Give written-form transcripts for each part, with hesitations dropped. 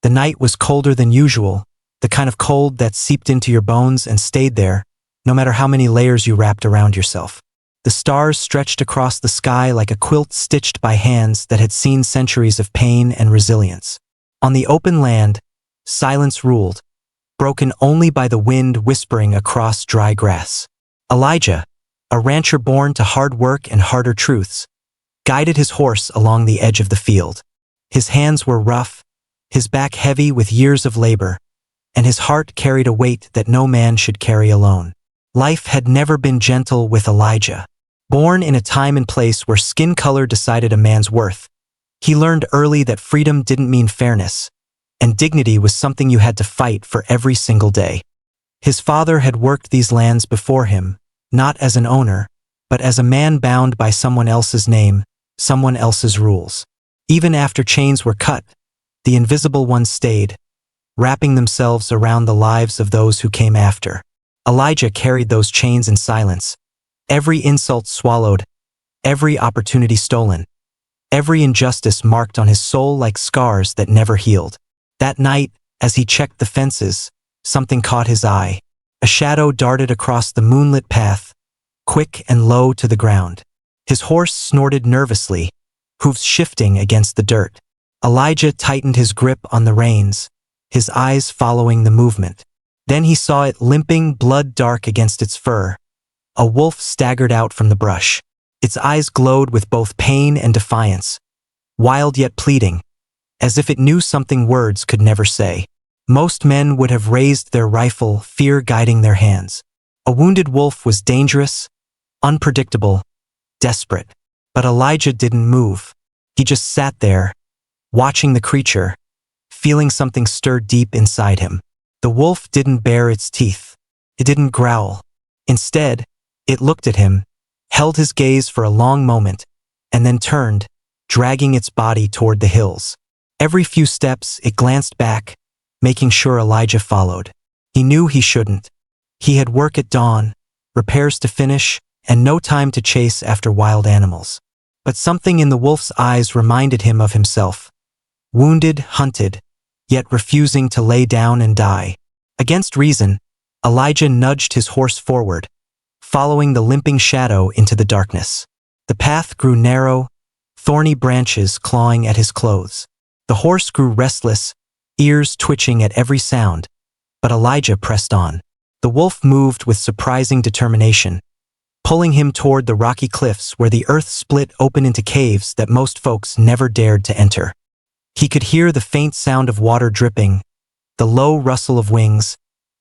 The night was colder than usual, the kind of cold that seeped into your bones and stayed there, no matter how many layers you wrapped around yourself. The stars stretched across the sky like a quilt stitched by hands that had seen centuries of pain and resilience. On the open land, silence ruled, broken only by the wind whispering across dry grass. Elijah, a rancher born to hard work and harder truths, guided his horse along the edge of the field. His hands were rough, his back heavy with years of labor, and his heart carried a weight that no man should carry alone. Life had never been gentle with Elijah. Born in a time and place where skin color decided a man's worth, he learned early that freedom didn't mean fairness, and dignity was something you had to fight for every single day. His father had worked these lands before him, not as an owner, but as a man bound by someone else's name, someone else's rules. Even after chains were cut, the invisible ones stayed, wrapping themselves around the lives of those who came after. Elijah carried those chains in silence, every insult swallowed, every opportunity stolen, every injustice marked on his soul like scars that never healed. That night, as he checked the fences, something caught his eye. A shadow darted across the moonlit path, quick and low to the ground. His horse snorted nervously, hooves shifting against the dirt. Elijah tightened his grip on the reins, his eyes following the movement. Then he saw it limping blood dark against its fur. A wolf staggered out from the brush. Its eyes glowed with both pain and defiance, wild yet pleading, as if it knew something words could never say. Most men would have raised their rifle, fear guiding their hands. A wounded wolf was dangerous, unpredictable, desperate. But Elijah didn't move. He just sat there, watching the creature, feeling something stir deep inside him. The wolf didn't bare its teeth. It didn't growl. Instead, it looked at him, held his gaze for a long moment, and then turned, dragging its body toward the hills. Every few steps, it glanced back, making sure Elijah followed. He knew he shouldn't. He had work at dawn, repairs to finish, and no time to chase after wild animals. But something in the wolf's eyes reminded him of himself. Wounded, hunted, yet refusing to lay down and die. Against reason, Elijah nudged his horse forward, following the limping shadow into the darkness. The path grew narrow, thorny branches clawing at his clothes. The horse grew restless, ears twitching at every sound, but Elijah pressed on. The wolf moved with surprising determination, pulling him toward the rocky cliffs where the earth split open into caves that most folks never dared to enter. He could hear the faint sound of water dripping, the low rustle of wings,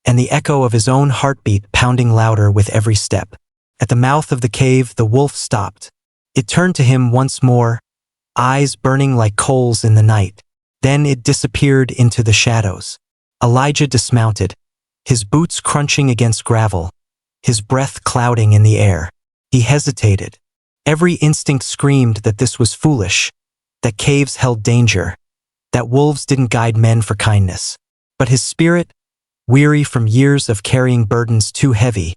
and the echo of his own heartbeat pounding louder with every step. At the mouth of the cave, the wolf stopped. It turned to him once more, eyes burning like coals in the night. Then it disappeared into the shadows. Elijah dismounted, his boots crunching against gravel, his breath clouding in the air. He hesitated. Every instinct screamed that this was foolish, that caves held danger, that wolves didn't guide men for kindness. But his spirit, weary from years of carrying burdens too heavy,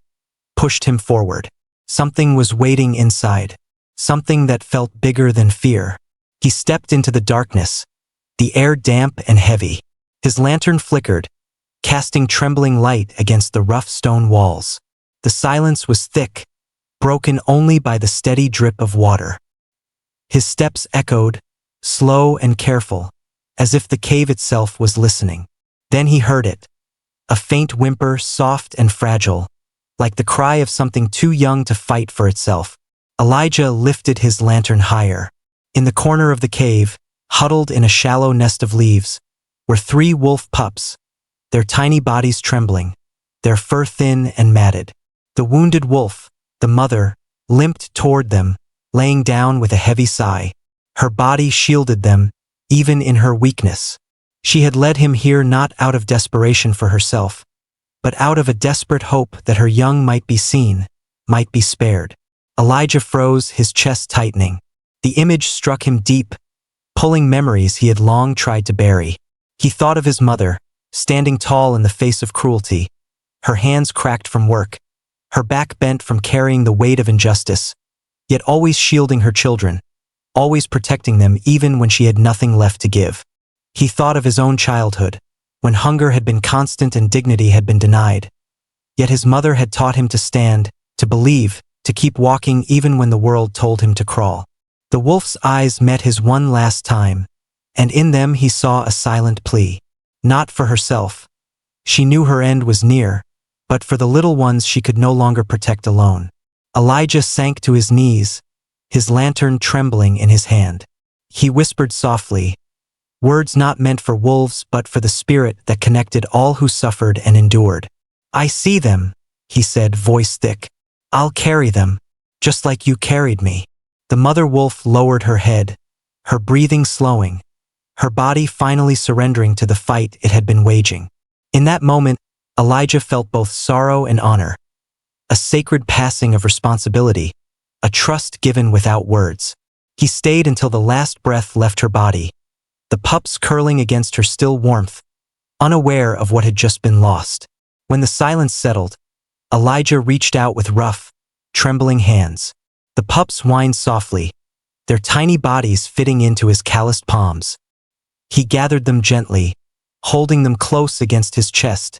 pushed him forward. Something was waiting inside, something that felt bigger than fear. He stepped into the darkness, the air damp and heavy. His lantern flickered, casting trembling light against the rough stone walls. The silence was thick, broken only by the steady drip of water. His steps echoed, slow and careful, as if the cave itself was listening. Then he heard it, a faint whimper, soft and fragile, like the cry of something too young to fight for itself. Elijah lifted his lantern higher. In the corner of the cave, huddled in a shallow nest of leaves, were 3 wolf pups, their tiny bodies trembling, their fur thin and matted. The wounded wolf, the mother, limped toward them, laying down with a heavy sigh. Her body shielded them, even in her weakness. She had led him here not out of desperation for herself, but out of a desperate hope that her young might be seen, might be spared. Elijah froze, his chest tightening. The image struck him deep, pulling memories he had long tried to bury. He thought of his mother, standing tall in the face of cruelty, her hands cracked from work, her back bent from carrying the weight of injustice, yet always shielding her children, always protecting them even when she had nothing left to give. He thought of his own childhood, when hunger had been constant and dignity had been denied. Yet his mother had taught him to stand, to believe, to keep walking even when the world told him to crawl. The wolf's eyes met his one last time, and in them he saw a silent plea. Not for herself. She knew her end was near, but for the little ones she could no longer protect alone. Elijah sank to his knees, his lantern trembling in his hand. He whispered softly, words not meant for wolves but for the spirit that connected all who suffered and endured. "I see them," he said, voice thick. "I'll carry them, just like you carried me." The mother wolf lowered her head, her breathing slowing, her body finally surrendering to the fight it had been waging. In that moment, Elijah felt both sorrow and honor, a sacred passing of responsibility, a trust given without words. He stayed until the last breath left her body, the pups curling against her still warmth, unaware of what had just been lost. When the silence settled, Elijah reached out with rough, trembling hands. The pups whined softly, their tiny bodies fitting into his calloused palms. He gathered them gently, holding them close against his chest,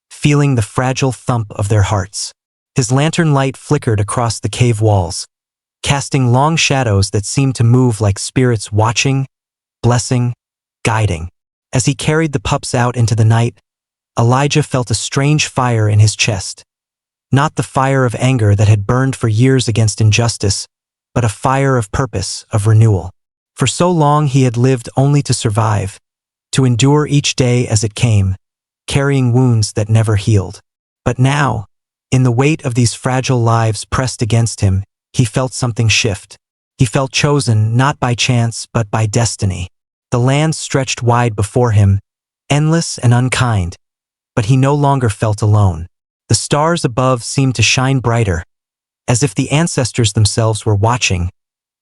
feeling the fragile thump of their hearts. His lantern light flickered across the cave walls, casting long shadows that seemed to move like spirits watching, blessing, guiding. As he carried the pups out into the night, Elijah felt a strange fire in his chest. Not the fire of anger that had burned for years against injustice, but a fire of purpose, of renewal. For so long he had lived only to survive, to endure each day as it came, carrying wounds that never healed. But now, in the weight of these fragile lives pressed against him, he felt something shift. He felt chosen not by chance but by destiny. The land stretched wide before him, endless and unkind, but he no longer felt alone. The stars above seemed to shine brighter, as if the ancestors themselves were watching,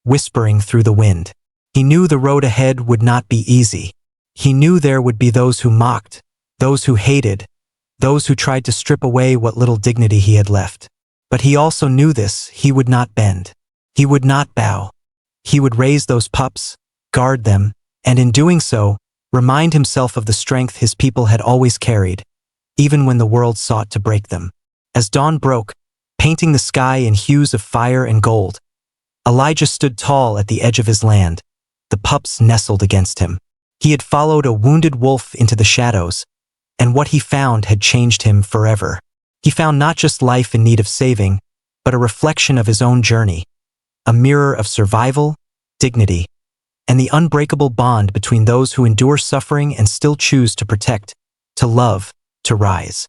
whispering through the wind. He knew the road ahead would not be easy. He knew there would be those who mocked, those who hated, those who tried to strip away what little dignity he had left. But he also knew this: he would not bend. He would not bow. He would raise those pups, guard them, and in doing so, remind himself of the strength his people had always carried, even when the world sought to break them. As dawn broke, painting the sky in hues of fire and gold, Elijah stood tall at the edge of his land, the pups nestled against him. He had followed a wounded wolf into the shadows, and what he found had changed him forever. He found not just life in need of saving, but a reflection of his own journey, a mirror of survival, dignity, and the unbreakable bond between those who endure suffering and still choose to protect, to love, to rise.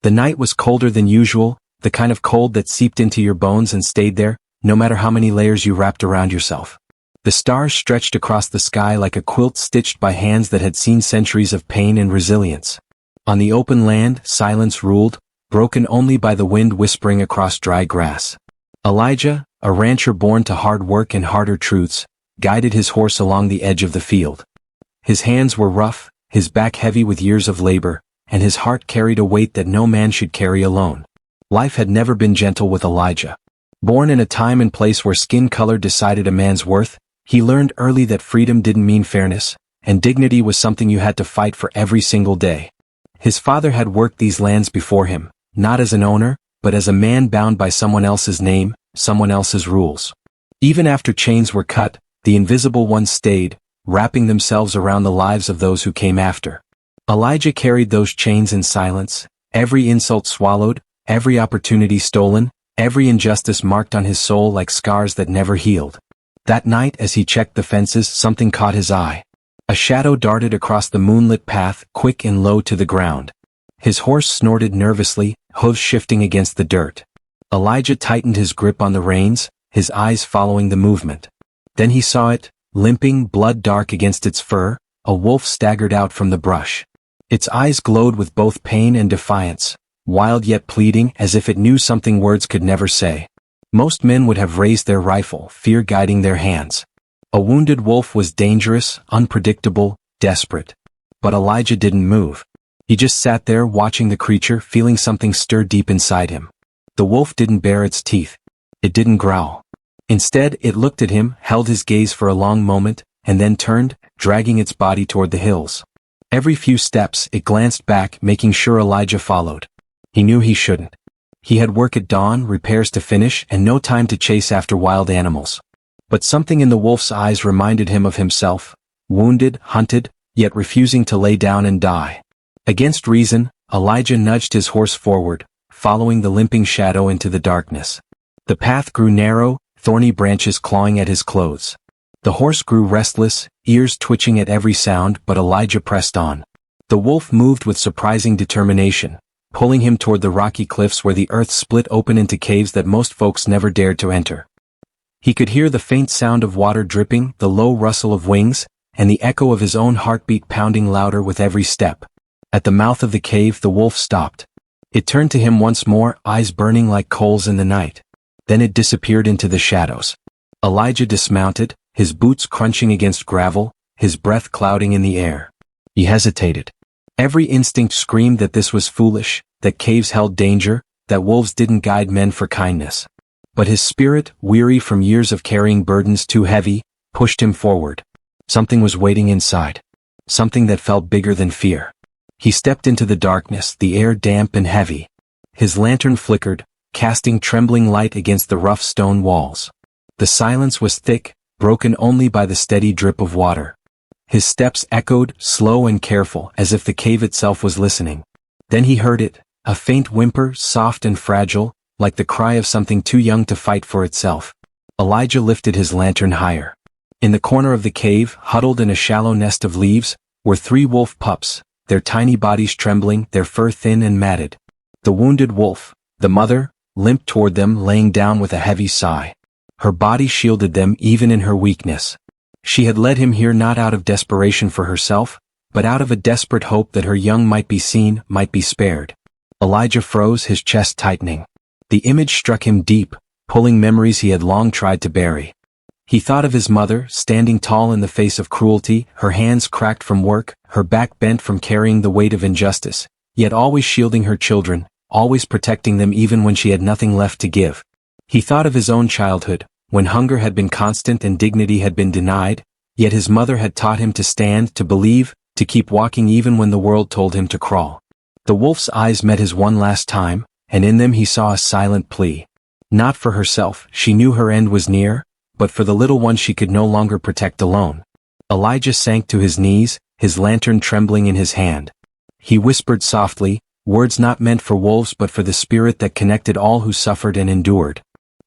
The night was colder than usual, the kind of cold that seeped into your bones and stayed there, no matter how many layers you wrapped around yourself. The stars stretched across the sky like a quilt stitched by hands that had seen centuries of pain and resilience. On the open land, silence ruled, broken only by the wind whispering across dry grass. Elijah, a rancher born to hard work and harder truths, guided his horse along the edge of the field. His hands were rough, his back heavy with years of labor, and his heart carried a weight that no man should carry alone. Life had never been gentle with Elijah. Born in a time and place where skin color decided a man's worth, he learned early that freedom didn't mean fairness, and dignity was something you had to fight for every single day. His father had worked these lands before him, not as an owner, but as a man bound by someone else's name, someone else's rules. Even after chains were cut, the invisible ones stayed, wrapping themselves around the lives of those who came after. Elijah carried those chains in silence, every insult swallowed, every opportunity stolen, every injustice marked on his soul like scars that never healed. That night, as he checked the fences, something caught his eye. A shadow darted across the moonlit path, quick and low to the ground. His horse snorted nervously, hooves shifting against the dirt. Elijah tightened his grip on the reins, his eyes following the movement. Then he saw it, limping, blood dark against its fur, a wolf staggered out from the brush. Its eyes glowed with both pain and defiance, wild yet pleading, as if it knew something words could never say. Most men would have raised their rifle, fear guiding their hands. A wounded wolf was dangerous, unpredictable, desperate. But Elijah didn't move. He just sat there watching the creature, feeling something stir deep inside him. The wolf didn't bare its teeth. It didn't growl. Instead, it looked at him, held his gaze for a long moment, and then turned, dragging its body toward the hills. Every few steps, it glanced back, making sure Elijah followed. He knew he shouldn't. He had work at dawn, repairs to finish, and no time to chase after wild animals. But something in the wolf's eyes reminded him of himself, wounded, hunted, yet refusing to lay down and die. Against reason, Elijah nudged his horse forward, following the limping shadow into the darkness. The path grew narrow, thorny branches clawing at his clothes. The horse grew restless, ears twitching at every sound, but Elijah pressed on. The wolf moved with surprising determination, pulling him toward the rocky cliffs where the earth split open into caves that most folks never dared to enter. He could hear the faint sound of water dripping, the low rustle of wings, and the echo of his own heartbeat pounding louder with every step. At the mouth of the cave, the wolf stopped. It turned to him once more, eyes burning like coals in the night. Then it disappeared into the shadows. Elijah dismounted, his boots crunching against gravel, his breath clouding in the air. He hesitated. Every instinct screamed that this was foolish, that caves held danger, that wolves didn't guide men for kindness. But his spirit, weary from years of carrying burdens too heavy, pushed him forward. Something was waiting inside. Something that felt bigger than fear. He stepped into the darkness, the air damp and heavy. His lantern flickered, casting trembling light against the rough stone walls. The silence was thick, broken only by the steady drip of water. His steps echoed, slow and careful, as if the cave itself was listening. Then he heard it, a faint whimper, soft and fragile, like the cry of something too young to fight for itself. Elijah lifted his lantern higher. In the corner of the cave, huddled in a shallow nest of leaves, were 3 wolf pups, their tiny bodies trembling, their fur thin and matted. The wounded wolf, the mother, limped toward them, laying down with a heavy sigh. Her body shielded them even in her weakness. She had led him here not out of desperation for herself, but out of a desperate hope that her young might be seen, might be spared. Elijah froze, his chest tightening. The image struck him deep, pulling memories he had long tried to bury. He thought of his mother, standing tall in the face of cruelty, her hands cracked from work, her back bent from carrying the weight of injustice, yet always shielding her children, always protecting them even when she had nothing left to give. He thought of his own childhood, when hunger had been constant and dignity had been denied, yet his mother had taught him to stand, to believe, to keep walking even when the world told him to crawl. The wolf's eyes met his one last time, and in them he saw a silent plea. Not for herself, she knew her end was near, but for the little one she could no longer protect alone. Elijah sank to his knees, his lantern trembling in his hand. He whispered softly, words not meant for wolves but for the spirit that connected all who suffered and endured.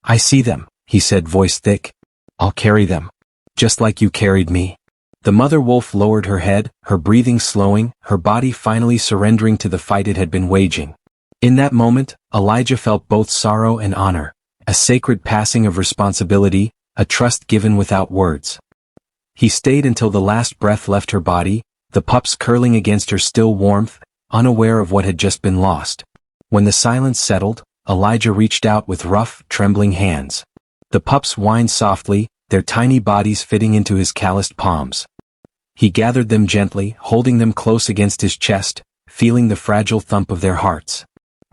"I see them," he said, voice thick. "I'll carry them. Just like you carried me." The mother wolf lowered her head, her breathing slowing, her body finally surrendering to the fight it had been waging. In that moment, Elijah felt both sorrow and honor, a sacred passing of responsibility, a trust given without words. He stayed until the last breath left her body, the pups curling against her still warmth, unaware of what had just been lost. When the silence settled, Elijah reached out with rough, trembling hands. The pups whined softly, their tiny bodies fitting into his calloused palms. He gathered them gently, holding them close against his chest, feeling the fragile thump of their hearts.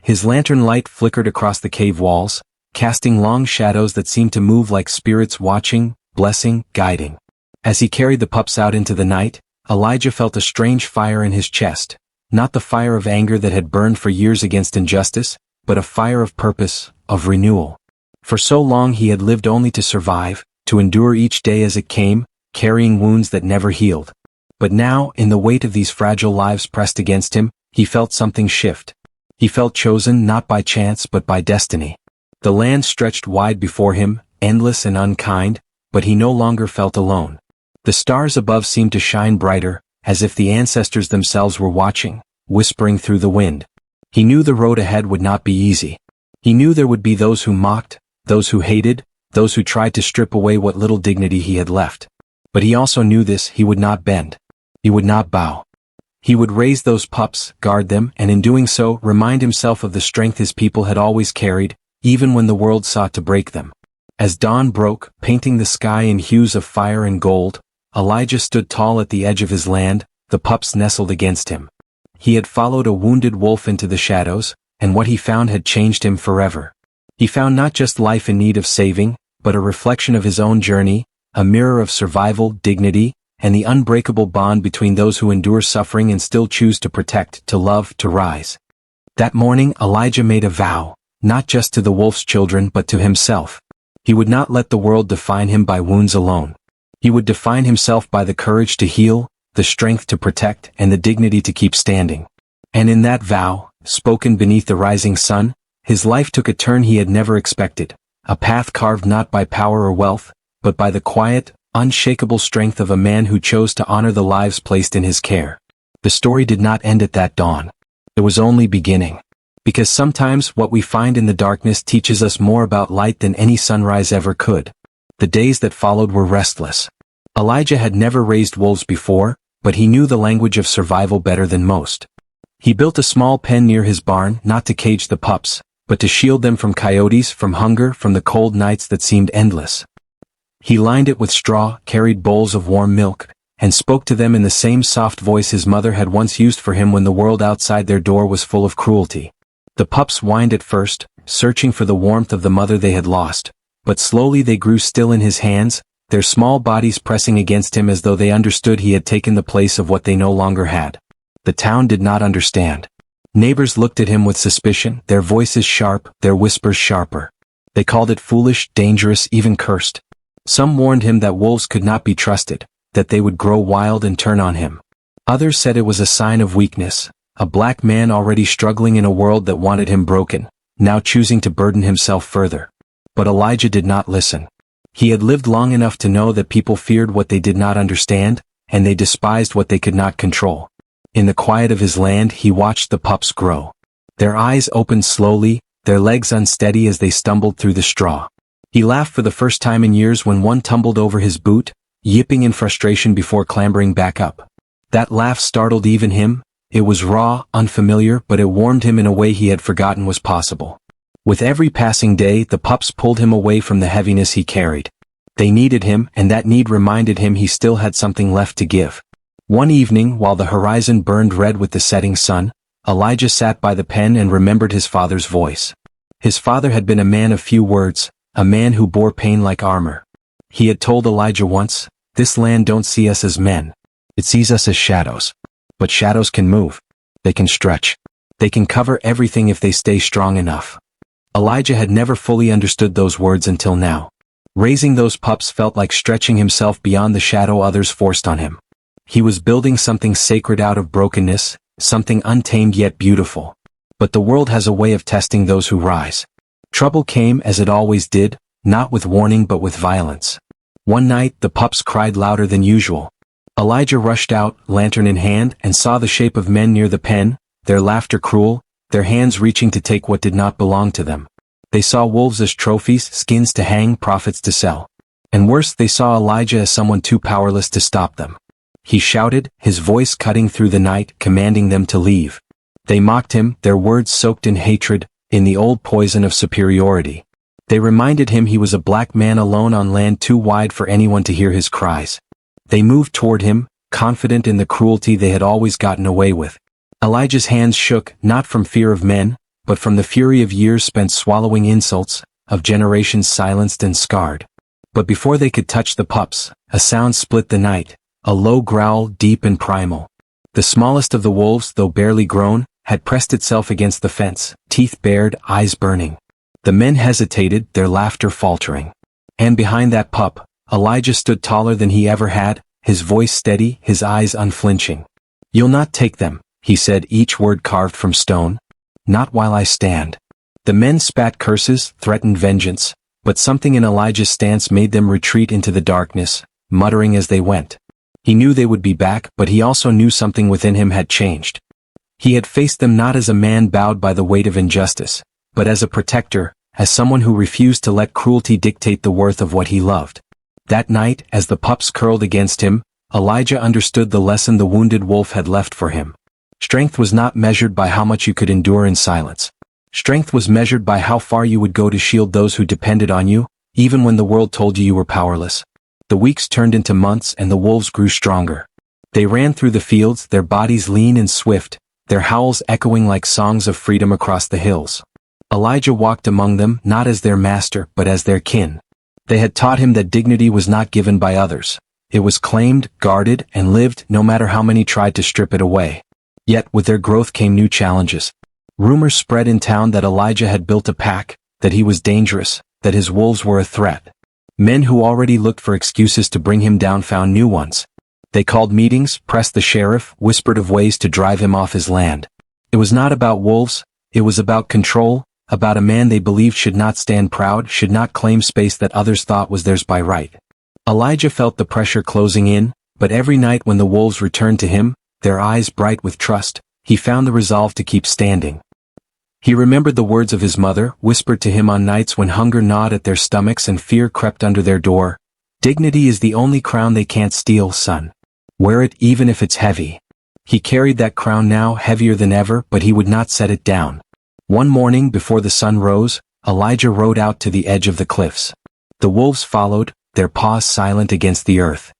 His lantern light flickered across the cave walls, casting long shadows that seemed to move like spirits watching, blessing, guiding. As he carried the pups out into the night, Elijah felt a strange fire in his chest, not the fire of anger that had burned for years against injustice, but a fire of purpose, of renewal. For so long he had lived only to survive, to endure each day as it came, carrying wounds that never healed. But now, in the weight of these fragile lives pressed against him, he felt something shift. He felt chosen not by chance but by destiny. The land stretched wide before him, endless and unkind, but he no longer felt alone. The stars above seemed to shine brighter, as if the ancestors themselves were watching, whispering through the wind. He knew the road ahead would not be easy. He knew there would be those who mocked, those who hated, those who tried to strip away what little dignity he had left. But he also knew this: he would not bend. He would not bow. He would raise those pups, guard them, and in doing so, remind himself of the strength his people had always carried, even when the world sought to break them. As dawn broke, painting the sky in hues of fire and gold, Elijah stood tall at the edge of his land, the pups nestled against him. He had followed a wounded wolf into the shadows, and what he found had changed him forever. He found not just life in need of saving, but a reflection of his own journey, a mirror of survival, dignity, and the unbreakable bond between those who endure suffering and still choose to protect, to love, to rise. That morning Elijah made a vow, not just to the wolf's children but to himself. He would not let the world define him by wounds alone. He would define himself by the courage to heal, the strength to protect, and the dignity to keep standing. And in that vow, spoken beneath the rising sun, his life took a turn he had never expected, a path carved not by power or wealth, but by the quiet, unshakable strength of a man who chose to honor the lives placed in his care. The story did not end at that dawn. It was only beginning. Because sometimes what we find in the darkness teaches us more about light than any sunrise ever could. The days that followed were restless. Elijah had never raised wolves before, but he knew the language of survival better than most. He built a small pen near his barn, not to cage the pups, but to shield them from coyotes, from hunger, from the cold nights that seemed endless. He lined it with straw, carried bowls of warm milk, and spoke to them in the same soft voice his mother had once used for him when the world outside their door was full of cruelty. The pups whined at first, searching for the warmth of the mother they had lost, but slowly they grew still in his hands, their small bodies pressing against him as though they understood he had taken the place of what they no longer had. The town did not understand. Neighbors looked at him with suspicion, their voices sharp, their whispers sharper. They called it foolish, dangerous, even cursed. Some warned him that wolves could not be trusted, that they would grow wild and turn on him. Others said it was a sign of weakness, a black man already struggling in a world that wanted him broken, now choosing to burden himself further. But Elijah did not listen. He had lived long enough to know that people feared what they did not understand, and they despised what they could not control. In the quiet of his land he watched the pups grow. Their eyes opened slowly, their legs unsteady as they stumbled through the straw. He laughed for the first time in years when one tumbled over his boot, yipping in frustration before clambering back up. That laugh startled even him. It was raw, unfamiliar, but it warmed him in a way he had forgotten was possible. With every passing day the pups pulled him away from the heaviness he carried. They needed him, and that need reminded him he still had something left to give. One evening, while the horizon burned red with the setting sun, Elijah sat by the pen and remembered his father's voice. His father had been a man of few words, a man who bore pain like armor. He had told Elijah once, "This land don't see us as men. It sees us as shadows. But shadows can move. They can stretch. They can cover everything if they stay strong enough." Elijah had never fully understood those words until now. Raising those pups felt like stretching himself beyond the shadow others forced on him. He was building something sacred out of brokenness, something untamed yet beautiful. But the world has a way of testing those who rise. Trouble came as it always did, not with warning but with violence. One night the pups cried louder than usual. Elijah rushed out, lantern in hand, and saw the shape of men near the pen, their laughter cruel, their hands reaching to take what did not belong to them. They saw wolves as trophies, skins to hang, profits to sell. And worse, they saw Elijah as someone too powerless to stop them. He shouted, his voice cutting through the night, commanding them to leave. They mocked him, their words soaked in hatred, in the old poison of superiority. They reminded him he was a black man alone on land too wide for anyone to hear his cries. They moved toward him, confident in the cruelty they had always gotten away with. Elijah's hands shook, not from fear of men, but from the fury of years spent swallowing insults, of generations silenced and scarred. But before they could touch the pups, a sound split the night, a low growl, deep and primal. The smallest of the wolves, though barely grown, had pressed itself against the fence, teeth bared, eyes burning. The men hesitated, their laughter faltering. And behind that pup, Elijah stood taller than he ever had, his voice steady, his eyes unflinching. "You'll not take them," he said, each word carved from stone. "Not while I stand." The men spat curses, threatened vengeance, but something in Elijah's stance made them retreat into the darkness, muttering as they went. He knew they would be back, but he also knew something within him had changed. He had faced them not as a man bowed by the weight of injustice, but as a protector, as someone who refused to let cruelty dictate the worth of what he loved. That night, as the pups curled against him, Elijah understood the lesson the wounded wolf had left for him. Strength was not measured by how much you could endure in silence. Strength was measured by how far you would go to shield those who depended on you, even when the world told you you were powerless. The weeks turned into months and the wolves grew stronger. They ran through the fields, their bodies lean and swift, their howls echoing like songs of freedom across the hills. Elijah walked among them, not as their master, but as their kin. They had taught him that dignity was not given by others, It was claimed, guarded, and lived no matter how many tried to strip it away. Yet with their growth came new challenges. Rumors spread in town that Elijah had built a pack, that he was dangerous, that his wolves were a threat. Men who already looked for excuses to bring him down found new ones. They called meetings, pressed the sheriff, whispered of ways to drive him off his land. It was not about wolves, it was about control, about a man they believed should not stand proud, should not claim space that others thought was theirs by right. Elijah felt the pressure closing in, but every night when the wolves returned to him, their eyes bright with trust, he found the resolve to keep standing. He remembered the words of his mother, whispered to him on nights when hunger gnawed at their stomachs and fear crept under their door. Dignity is the only crown they can't steal, son. Wear it even if it's heavy. He carried that crown now, heavier than ever, but he would not set it down. One morning before the sun rose, Elijah rode out to the edge of the cliffs. The wolves followed, their paws silent against the earth.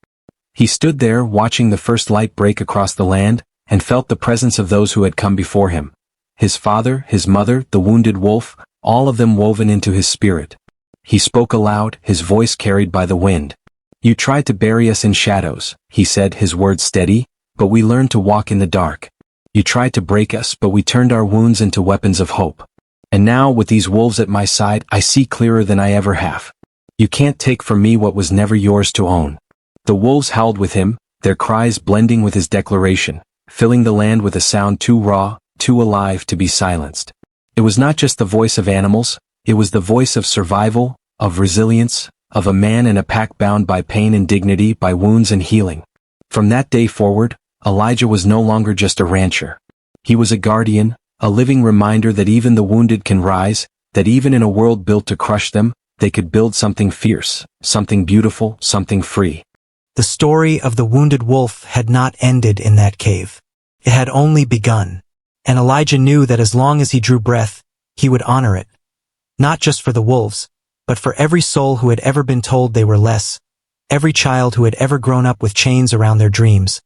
He stood there watching the first light break across the land, and felt the presence of those who had come before him. His father, his mother, the wounded wolf, all of them woven into his spirit. He spoke aloud, his voice carried by the wind. You tried to bury us in shadows, he said, his words steady, but we learned to walk in the dark. You tried to break us, but we turned our wounds into weapons of hope. And now, with these wolves at my side, I see clearer than I ever have. You can't take from me what was never yours to own. The wolves howled with him, their cries blending with his declaration, filling the land with a sound too raw, too alive to be silenced. It was not just the voice of animals, it was the voice of survival, of resilience, of a man in a pack bound by pain and dignity, by wounds and healing. From that day forward, Elijah was no longer just a rancher. He was a guardian, a living reminder that even the wounded can rise, that even in a world built to crush them, they could build something fierce, something beautiful, something free. The story of the wounded wolf had not ended in that cave. It had only begun. And Elijah knew that as long as he drew breath, he would honor it. Not just for the wolves, but for every soul who had ever been told they were less, every child who had ever grown up with chains around their dreams,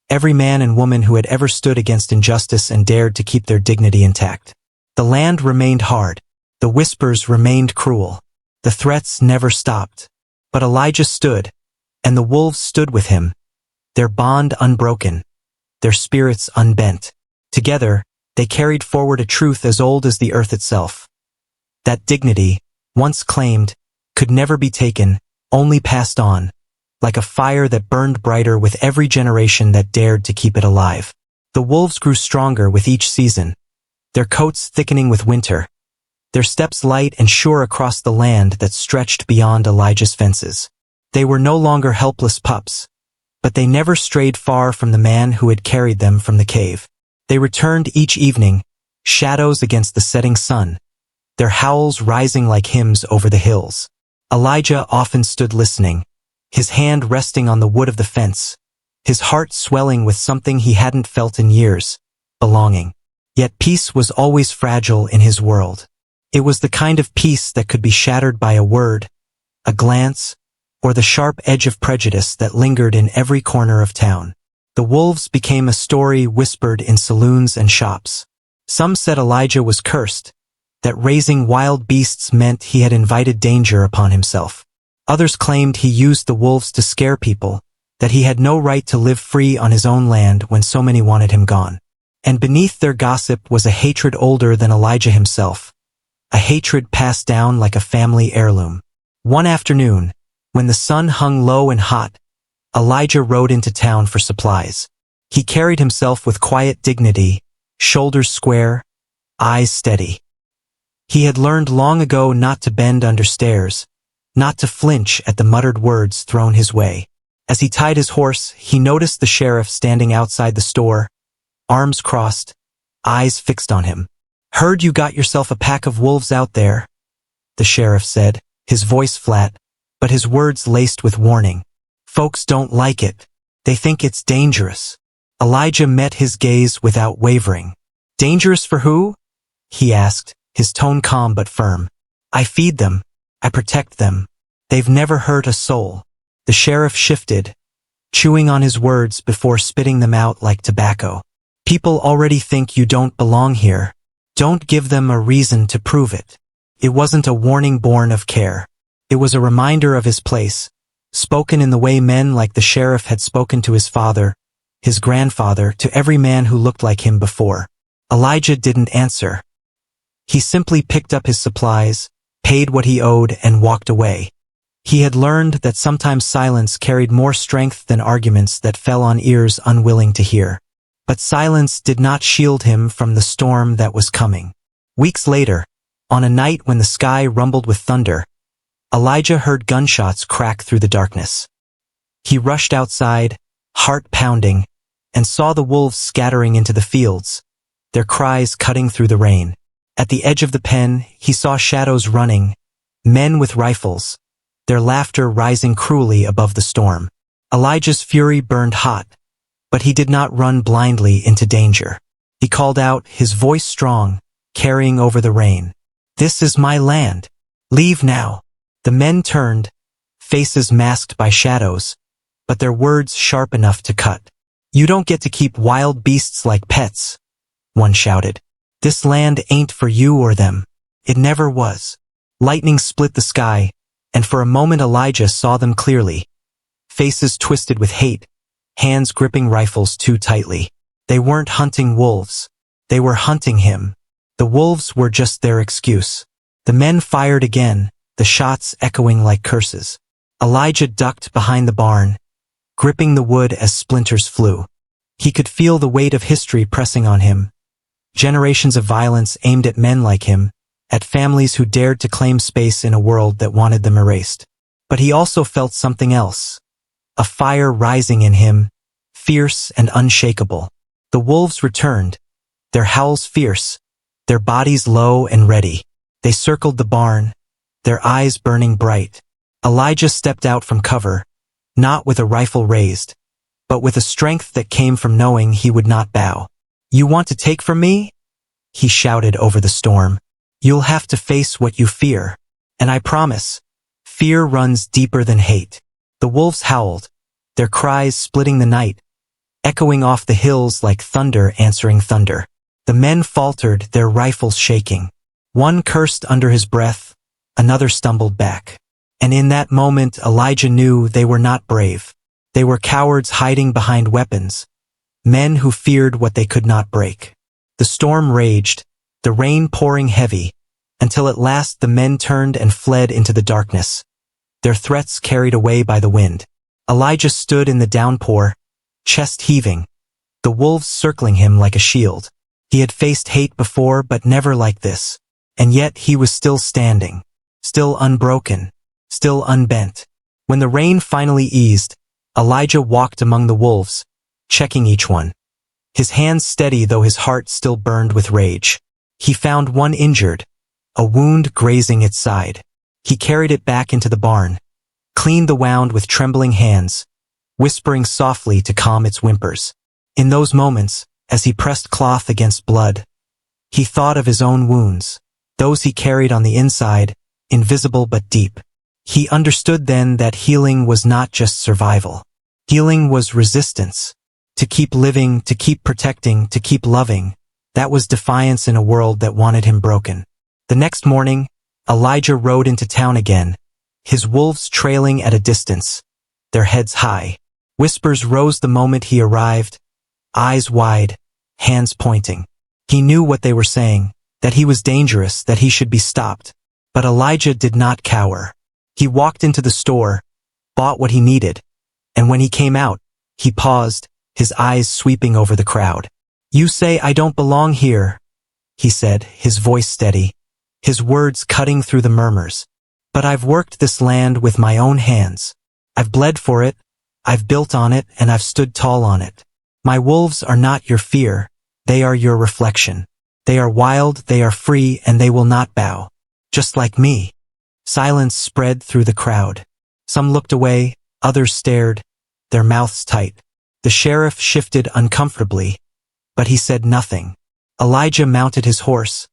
every man and woman who had ever stood against injustice and dared to keep their dignity intact. The land remained hard. The whispers remained cruel. The threats never stopped. But Elijah stood, and the wolves stood with him, their bond unbroken, their spirits unbent. Together, they carried forward a truth as old as the earth itself. That dignity, once claimed, could never be taken, only passed on, like a fire that burned brighter with every generation that dared to keep it alive. The wolves grew stronger with each season, their coats thickening with winter, their steps light and sure across the land that stretched beyond Elijah's fences. They were no longer helpless pups, but they never strayed far from the man who had carried them from the cave. They returned each evening, shadows against the setting sun, their howls rising like hymns over the hills. Elijah often stood listening, his hand resting on the wood of the fence, his heart swelling with something he hadn't felt in years, belonging. Yet peace was always fragile in his world. It was the kind of peace that could be shattered by a word, a glance, or the sharp edge of prejudice that lingered in every corner of town. The wolves became a story whispered in saloons and shops. Some said Elijah was cursed, that raising wild beasts meant he had invited danger upon himself. Others claimed he used the wolves to scare people, that he had no right to live free on his own land when so many wanted him gone. And beneath their gossip was a hatred older than Elijah himself, a hatred passed down like a family heirloom. One afternoon, when the sun hung low and hot, Elijah rode into town for supplies. He carried himself with quiet dignity, shoulders square, eyes steady. He had learned long ago not to bend under stares, not to flinch at the muttered words thrown his way. As he tied his horse, he noticed the sheriff standing outside the store, arms crossed, eyes fixed on him. "Heard you got yourself a pack of wolves out there," the sheriff said, his voice flat, but his words laced with warning. "Folks don't like it. They think it's dangerous." Elijah met his gaze without wavering. "Dangerous for who?" he asked, his tone calm but firm. "I feed them. I protect them. They've never hurt a soul." The sheriff shifted, chewing on his words before spitting them out like tobacco. "People already think you don't belong here. Don't give them a reason to prove it." It wasn't a warning born of care. It was a reminder of his place, spoken in the way men like the sheriff had spoken to his father, his grandfather, to every man who looked like him before. Elijah didn't answer. He simply picked up his supplies, paid what he owed, and walked away. He had learned that sometimes silence carried more strength than arguments that fell on ears unwilling to hear. But silence did not shield him from the storm that was coming. Weeks later, on a night when the sky rumbled with thunder, Elijah heard gunshots crack through the darkness. He rushed outside, heart pounding, and saw the wolves scattering into the fields, their cries cutting through the rain. At the edge of the pen, he saw shadows running, men with rifles, their laughter rising cruelly above the storm. Elijah's fury burned hot, but he did not run blindly into danger. He called out, his voice strong, carrying over the rain. "This is my land. Leave now." The men turned, faces masked by shadows, but their words sharp enough to cut. "You don't get to keep wild beasts like pets," one shouted. "This land ain't for you or them. It never was." Lightning split the sky, and for a moment Elijah saw them clearly. Faces twisted with hate, hands gripping rifles too tightly. They weren't hunting wolves. They were hunting him. The wolves were just their excuse. The men fired again, the shots echoing like curses. Elijah ducked behind the barn, gripping the wood as splinters flew. He could feel the weight of history pressing on him. Generations of violence aimed at men like him, at families who dared to claim space in a world that wanted them erased. But he also felt something else. A fire rising in him, fierce and unshakable. The wolves returned, their howls fierce, their bodies low and ready. They circled the barn, their eyes burning bright. Elijah stepped out from cover, not with a rifle raised, but with a strength that came from knowing he would not bow. "You want to take from me?" he shouted over the storm. "You'll have to face what you fear. And I promise, fear runs deeper than hate." The wolves howled, their cries splitting the night, echoing off the hills like thunder answering thunder. The men faltered, their rifles shaking. One cursed under his breath, another stumbled back. And in that moment Elijah knew they were not brave. They were cowards hiding behind weapons, men who feared what they could not break. The storm raged, the rain pouring heavy, until at last the men turned and fled into the darkness, their threats carried away by the wind. Elijah stood in the downpour, chest heaving, the wolves circling him like a shield. He had faced hate before, but never like this. And yet he was still standing, still unbroken, still unbent. When the rain finally eased, Elijah walked among the wolves, checking each one. His hands steady though his heart still burned with rage. He found one injured, a wound grazing its side. He carried it back into the barn, cleaned the wound with trembling hands, whispering softly to calm its whimpers. In those moments, as he pressed cloth against blood, he thought of his own wounds, those he carried on the inside, invisible but deep. He understood then that healing was not just survival. Healing was resistance. To keep living, to keep protecting, to keep loving, that was defiance in a world that wanted him broken. The next morning, Elijah rode into town again, his wolves trailing at a distance, their heads high. Whispers rose the moment he arrived, eyes wide, hands pointing. He knew what they were saying, that he was dangerous, that he should be stopped. But Elijah did not cower. He walked into the store, bought what he needed, and when he came out, he paused, his eyes sweeping over the crowd. "You say I don't belong here," he said, his voice steady, his words cutting through the murmurs. "But I've worked this land with my own hands. I've bled for it, I've built on it, and I've stood tall on it. My wolves are not your fear, they are your reflection. They are wild, they are free, and they will not bow. Just like me." Silence spread through the crowd. Some looked away, others stared, their mouths tight. The sheriff shifted uncomfortably, but he said nothing. Elijah mounted his horse,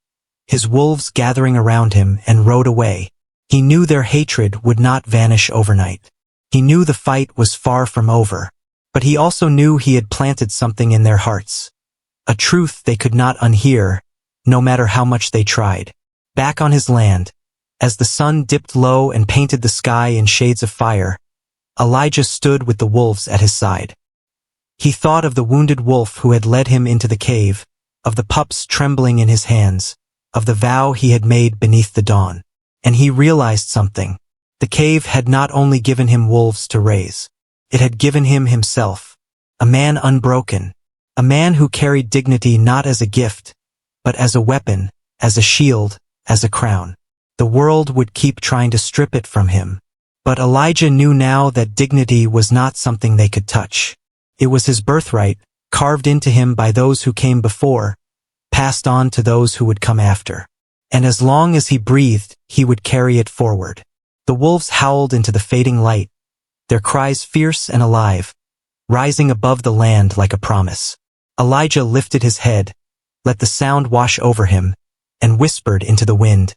his wolves gathering around him, and rode away. He knew their hatred would not vanish overnight. He knew the fight was far from over, but he also knew he had planted something in their hearts. A truth they could not unhear, no matter how much they tried. Back on his land, as the sun dipped low and painted the sky in shades of fire, Elijah stood with the wolves at his side. He thought of the wounded wolf who had led him into the cave, of the pups trembling in his hands, of the vow he had made beneath the dawn. And he realized something. The cave had not only given him wolves to raise. It had given him himself. A man unbroken. A man who carried dignity not as a gift, but as a weapon, as a shield, as a crown. The world would keep trying to strip it from him. But Elijah knew now that dignity was not something they could touch. It was his birthright, carved into him by those who came before, passed on to those who would come after. And as long as he breathed, he would carry it forward. The wolves howled into the fading light, their cries fierce and alive, rising above the land like a promise. Elijah lifted his head, let the sound wash over him, and whispered into the wind,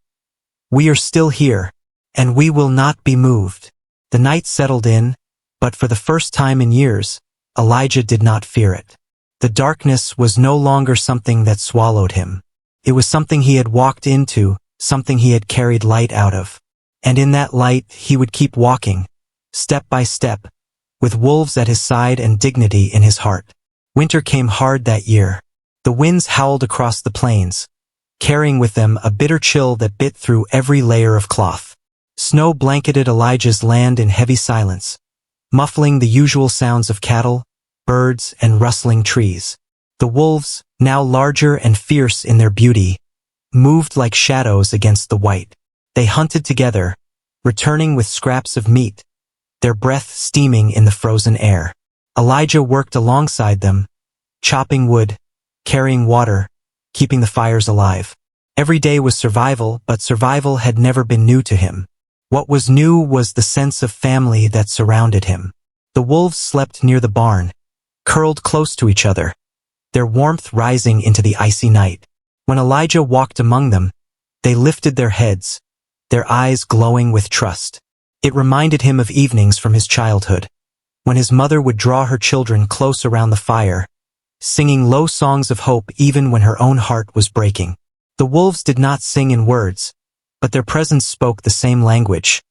"We are still here, and we will not be moved." The night settled in, but for the first time in years, Elijah did not fear it. The darkness was no longer something that swallowed him. It was something he had walked into, something he had carried light out of. And in that light he would keep walking, step by step, with wolves at his side and dignity in his heart. Winter came hard that year. The winds howled across the plains, carrying with them a bitter chill that bit through every layer of cloth. Snow blanketed Elijah's land in heavy silence, muffling the usual sounds of cattle, birds, and rustling trees. The wolves, now larger and fierce in their beauty, moved like shadows against the white. They hunted together, returning with scraps of meat, their breath steaming in the frozen air. Elijah worked alongside them, chopping wood, carrying water, keeping the fires alive. Every day was survival, but survival had never been new to him. What was new was the sense of family that surrounded him. The wolves slept near the barn, curled close to each other, their warmth rising into the icy night. When Elijah walked among them, they lifted their heads, their eyes glowing with trust. It reminded him of evenings from his childhood, when his mother would draw her children close around the fire, singing low songs of hope even when her own heart was breaking. The wolves did not sing in words, but their presence spoke the same language.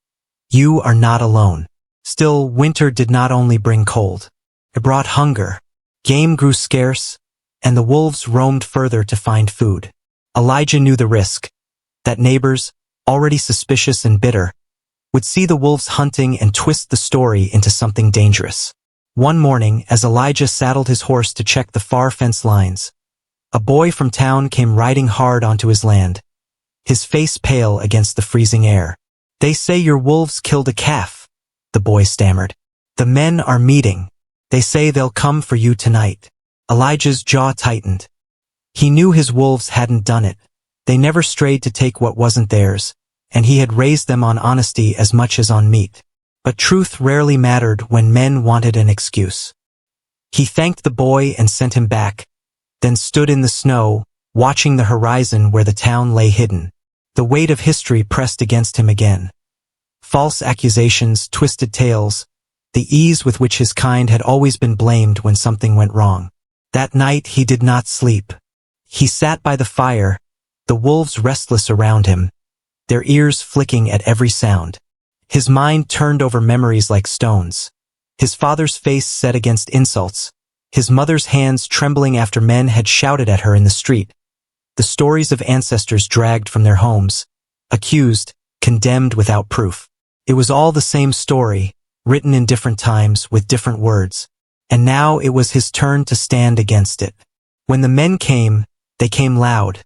You are not alone. Still, winter did not only bring cold. It brought hunger. Game grew scarce, and the wolves roamed further to find food. Elijah knew the risk, that neighbors, already suspicious and bitter, would see the wolves hunting and twist the story into something dangerous. One morning, as Elijah saddled his horse to check the far fence lines, a boy from town came riding hard onto his land, his face pale against the freezing air. "They say your wolves killed a calf," the boy stammered. "The men are meeting. They say they'll come for you tonight." Elijah's jaw tightened. He knew his wolves hadn't done it. They never strayed to take what wasn't theirs, and he had raised them on honesty as much as on meat. But truth rarely mattered when men wanted an excuse. He thanked the boy and sent him back, then stood in the snow, watching the horizon where the town lay hidden. The weight of history pressed against him again. False accusations, twisted tales, the ease with which his kind had always been blamed when something went wrong. That night he did not sleep. He sat by the fire, the wolves restless around him, their ears flicking at every sound. His mind turned over memories like stones. His father's face set against insults, his mother's hands trembling after men had shouted at her in the street. The stories of ancestors dragged from their homes, accused, condemned without proof. It was all the same story, written in different times with different words. And now it was his turn to stand against it. When the men came, they came loud.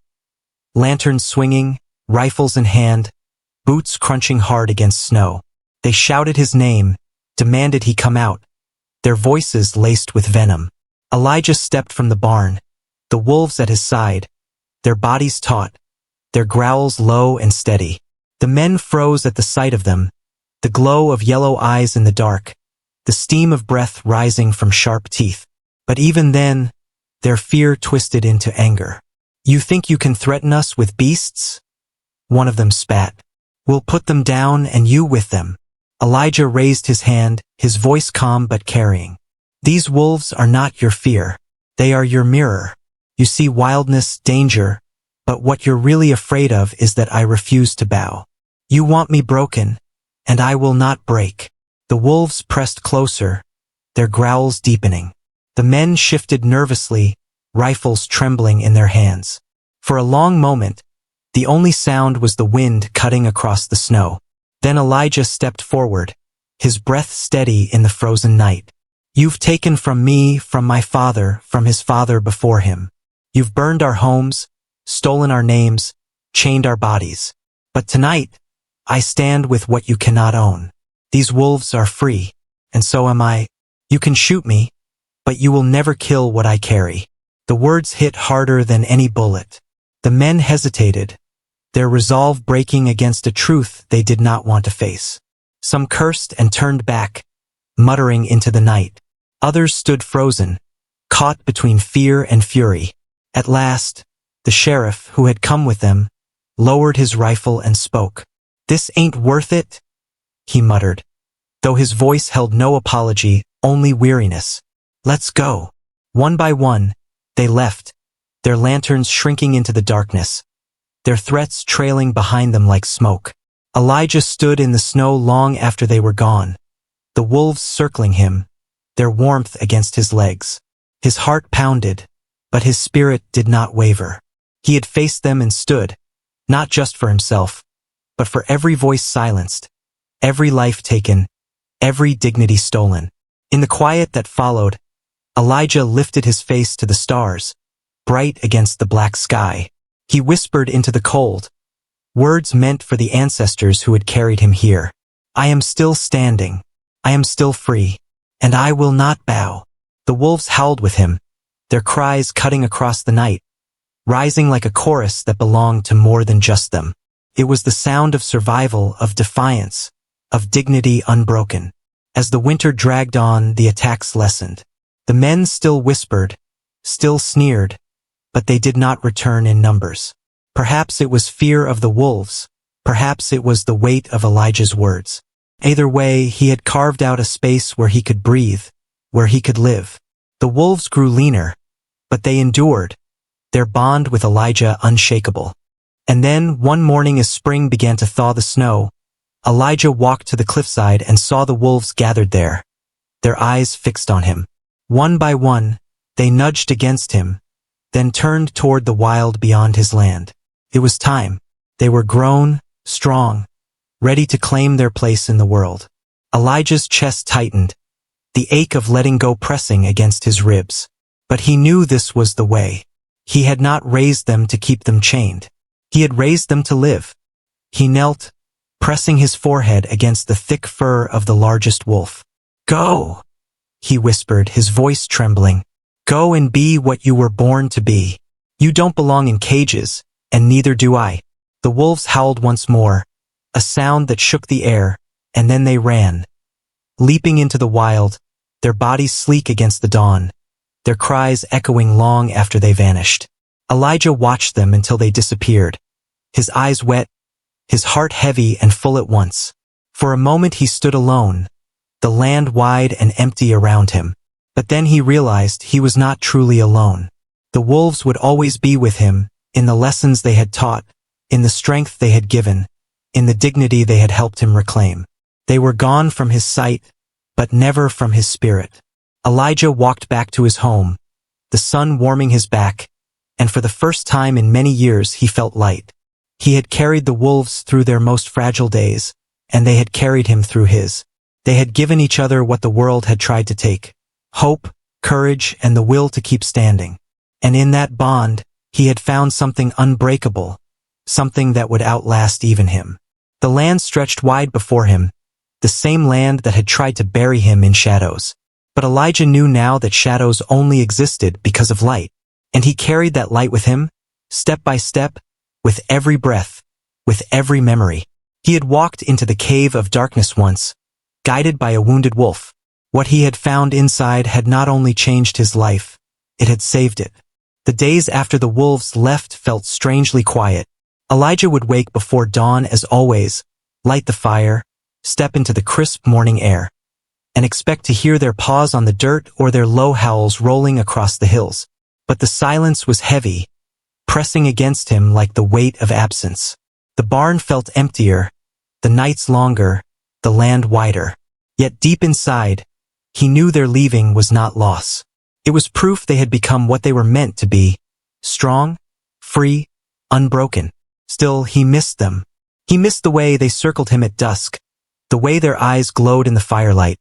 Lanterns swinging, rifles in hand, boots crunching hard against snow. They shouted his name, demanded he come out, their voices laced with venom. Elijah stepped from the barn, the wolves at his side, their bodies taut, their growls low and steady. The men froze at the sight of them, the glow of yellow eyes in the dark, the steam of breath rising from sharp teeth. But even then, their fear twisted into anger. "You think you can threaten us with beasts?" one of them spat. "We'll put them down and you with them." Elijah raised his hand, his voice calm but carrying. "These wolves are not your fear. They are your mirror. You see wildness, danger, but what you're really afraid of is that I refuse to bow. You want me broken, and I will not break. The wolves pressed closer, their growls deepening. The men shifted nervously, rifles trembling in their hands. For a long moment, the only sound was the wind cutting across the snow. Then Elijah stepped forward, his breath steady in the frozen night. "You've taken from me, from my father, from his father before him. You've burned our homes, stolen our names, chained our bodies. But tonight, I stand with what you cannot own. These wolves are free, and so am I. You can shoot me, but you will never kill what I carry." The words hit harder than any bullet. The men hesitated, their resolve breaking against a truth they did not want to face. Some cursed and turned back, muttering into the night. Others stood frozen, caught between fear and fury. At last, the sheriff, who had come with them, lowered his rifle and spoke. "This ain't worth it," he muttered, though his voice held no apology, only weariness. "Let's go." One by one, they left, their lanterns shrinking into the darkness, their threats trailing behind them like smoke. Elijah stood in the snow long after they were gone, the wolves circling him, their warmth against his legs. His heart pounded, but his spirit did not waver. He had faced them and stood, not just for himself, but for every voice silenced, every life taken, every dignity stolen. In the quiet that followed, Elijah lifted his face to the stars, bright against the black sky. He whispered into the cold, words meant for the ancestors who had carried him here. "I am still standing. I am still free. And I will not bow." The wolves howled with him, their cries cutting across the night, rising like a chorus that belonged to more than just them. It was the sound of survival, of defiance, of dignity unbroken. As the winter dragged on, the attacks lessened. The men still whispered, still sneered, but they did not return in numbers. Perhaps it was fear of the wolves, perhaps it was the weight of Elijah's words. Either way, he had carved out a space where he could breathe, where he could live. The wolves grew leaner, but they endured, their bond with Elijah unshakable. And then, one morning as spring began to thaw the snow, Elijah walked to the cliffside and saw the wolves gathered there, their eyes fixed on him. One by one, they nudged against him, then turned toward the wild beyond his land. It was time. They were grown, strong, ready to claim their place in the world. Elijah's chest tightened, the ache of letting go pressing against his ribs. But he knew this was the way. He had not raised them to keep them chained. He had raised them to live. He knelt, pressing his forehead against the thick fur of the largest wolf. "Go," he whispered, his voice trembling. "Go and be what you were born to be. You don't belong in cages, and neither do I." The wolves howled once more, a sound that shook the air, and then they ran, leaping into the wild, their bodies sleek against the dawn, their cries echoing long after they vanished. Elijah watched them until they disappeared, his eyes wet, his heart heavy and full at once. For a moment he stood alone, the land wide and empty around him. But then he realized he was not truly alone. The wolves would always be with him, in the lessons they had taught, in the strength they had given, in the dignity they had helped him reclaim. They were gone from his sight, but never from his spirit. Elijah walked back to his home, the sun warming his back, and for the first time in many years he felt light. He had carried the wolves through their most fragile days, and they had carried him through his. They had given each other what the world had tried to take: hope, courage, and the will to keep standing. And in that bond, he had found something unbreakable, something that would outlast even him. The land stretched wide before him, the same land that had tried to bury him in shadows. But Elijah knew now that shadows only existed because of light, and he carried that light with him, step by step, with every breath, with every memory. He had walked into the cave of darkness once, guided by a wounded wolf. What he had found inside had not only changed his life, it had saved it. The days after the wolves left felt strangely quiet. Elijah would wake before dawn as always, light the fire, step into the crisp morning air, and expect to hear their paws on the dirt or their low howls rolling across the hills. But the silence was heavy, pressing against him like the weight of absence. The barn felt emptier, the nights longer, the land wider. Yet deep inside, he knew their leaving was not loss. It was proof they had become what they were meant to be: strong, free, unbroken. Still, he missed them. He missed the way they circled him at dusk, the way their eyes glowed in the firelight,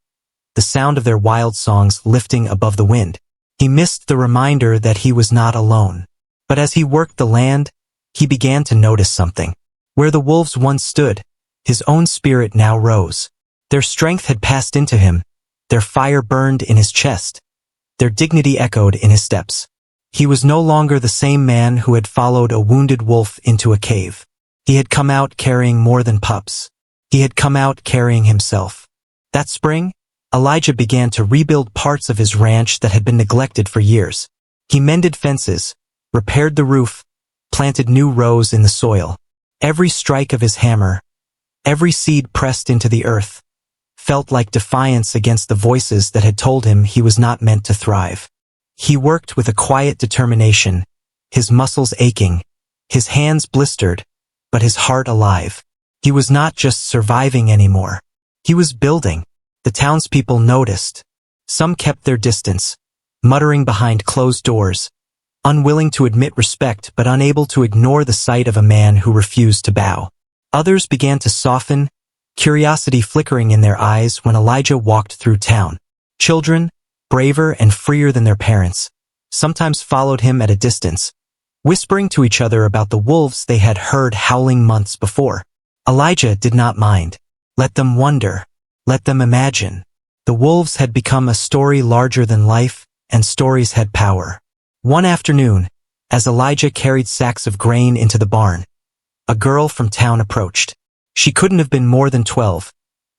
the sound of their wild songs lifting above the wind. He missed the reminder that he was not alone. But as he worked the land, he began to notice something. Where the wolves once stood, his own spirit now rose. Their strength had passed into him, their fire burned in his chest, their dignity echoed in his steps. He was no longer the same man who had followed a wounded wolf into a cave. He had come out carrying more than pups. He had come out carrying himself. That spring, Elijah began to rebuild parts of his ranch that had been neglected for years. He mended fences, repaired the roof, planted new rows in the soil. Every strike of his hammer, every seed pressed into the earth, felt like defiance against the voices that had told him he was not meant to thrive. He worked with a quiet determination, his muscles aching, his hands blistered, but his heart alive. He was not just surviving anymore. He was building. The townspeople noticed. Some kept their distance, muttering behind closed doors, unwilling to admit respect but unable to ignore the sight of a man who refused to bow. Others began to soften, curiosity flickering in their eyes when Elijah walked through town. Children, braver and freer than their parents, sometimes followed him at a distance, whispering to each other about the wolves they had heard howling months before. Elijah did not mind. Let them wonder. Let them imagine. The wolves had become a story larger than life, and stories had power. One afternoon, as Elijah carried sacks of grain into the barn, a girl from town approached. She couldn't have been more than 12,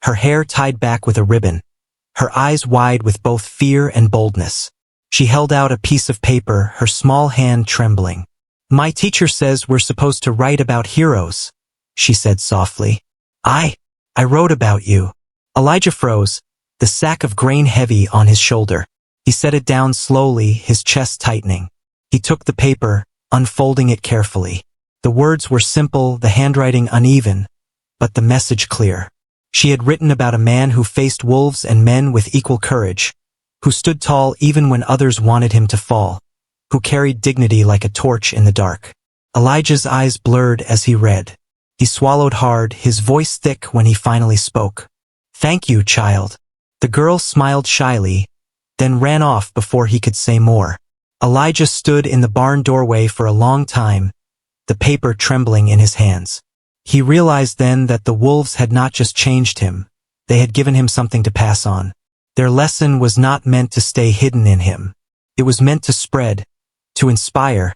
her hair tied back with a ribbon, her eyes wide with both fear and boldness. She held out a piece of paper, her small hand trembling. "My teacher says we're supposed to write about heroes," she said softly. I wrote about you." Elijah froze, the sack of grain heavy on his shoulder. He set it down slowly, his chest tightening. He took the paper, unfolding it carefully. The words were simple, the handwriting uneven, but the message clear. She had written about a man who faced wolves and men with equal courage, who stood tall even when others wanted him to fall, who carried dignity like a torch in the dark. Elijah's eyes blurred as he read. He swallowed hard, his voice thick when he finally spoke. "Thank you, child." The girl smiled shyly, then ran off before he could say more. Elijah stood in the barn doorway for a long time, the paper trembling in his hands. He realized then that the wolves had not just changed him, they had given him something to pass on. Their lesson was not meant to stay hidden in him. It was meant to spread, to inspire,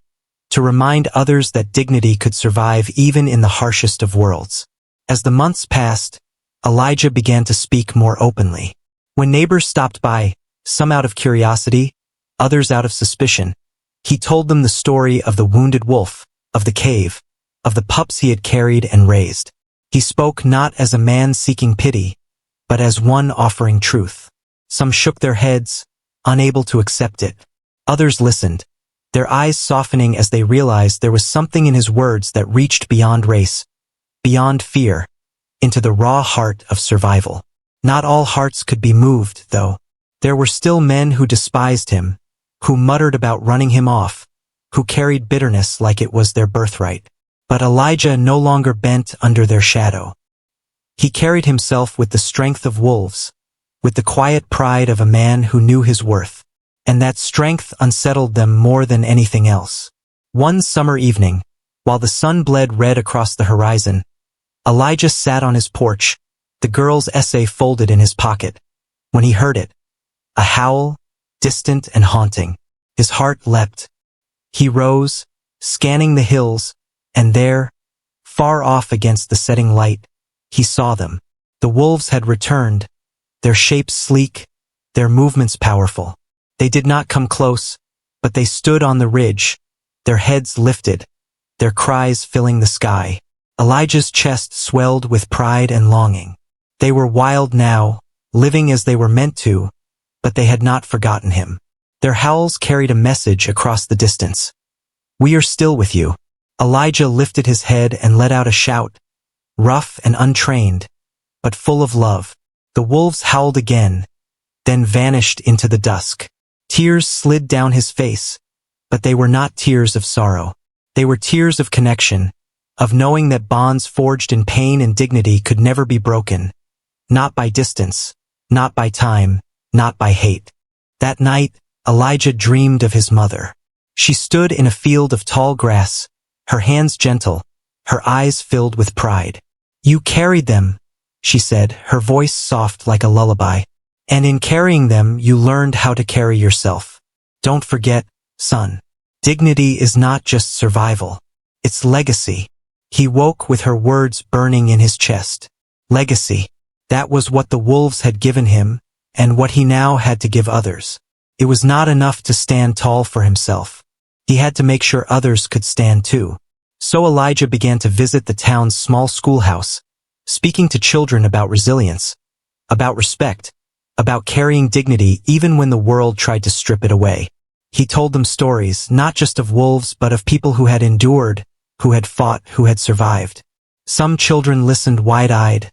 to remind others that dignity could survive even in the harshest of worlds. As the months passed, Elijah began to speak more openly. When neighbors stopped by, some out of curiosity, others out of suspicion, he told them the story of the wounded wolf, of the cave, of the pups he had carried and raised. He spoke not as a man seeking pity, but as one offering truth. Some shook their heads, unable to accept it. Others listened, their eyes softening as they realized there was something in his words that reached beyond race, beyond fear, into the raw heart of survival. Not all hearts could be moved, though. There were still men who despised him, who muttered about running him off, who carried bitterness like it was their birthright. But Elijah no longer bent under their shadow. He carried himself with the strength of wolves, with the quiet pride of a man who knew his worth. And that strength unsettled them more than anything else. One summer evening, while the sun bled red across the horizon, Elijah sat on his porch, the girl's essay folded in his pocket. When he heard it, a howl, distant and haunting, his heart leapt. He rose, scanning the hills, and there, far off against the setting light, he saw them. The wolves had returned, their shapes sleek, their movements powerful. They did not come close, but they stood on the ridge, their heads lifted, their cries filling the sky. Elijah's chest swelled with pride and longing. They were wild now, living as they were meant to, but they had not forgotten him. Their howls carried a message across the distance. "We are still with you." Elijah lifted his head and let out a shout, rough and untrained, but full of love. The wolves howled again, then vanished into the dusk. Tears slid down his face, but they were not tears of sorrow. They were tears of connection, of knowing that bonds forged in pain and dignity could never be broken. Not by distance, not by time, not by hate. That night, Elijah dreamed of his mother. She stood in a field of tall grass, her hands gentle, her eyes filled with pride. "You carried them," she said, her voice soft like a lullaby. "And in carrying them, you learned how to carry yourself. Don't forget, son. Dignity is not just survival. It's legacy." He woke with her words burning in his chest. Legacy. That was what the wolves had given him, and what he now had to give others. It was not enough to stand tall for himself. He had to make sure others could stand too. So Elijah began to visit the town's small schoolhouse, speaking to children about resilience, about respect, about carrying dignity even when the world tried to strip it away. He told them stories, not just of wolves but of people who had endured, who had fought, who had survived. Some children listened wide-eyed,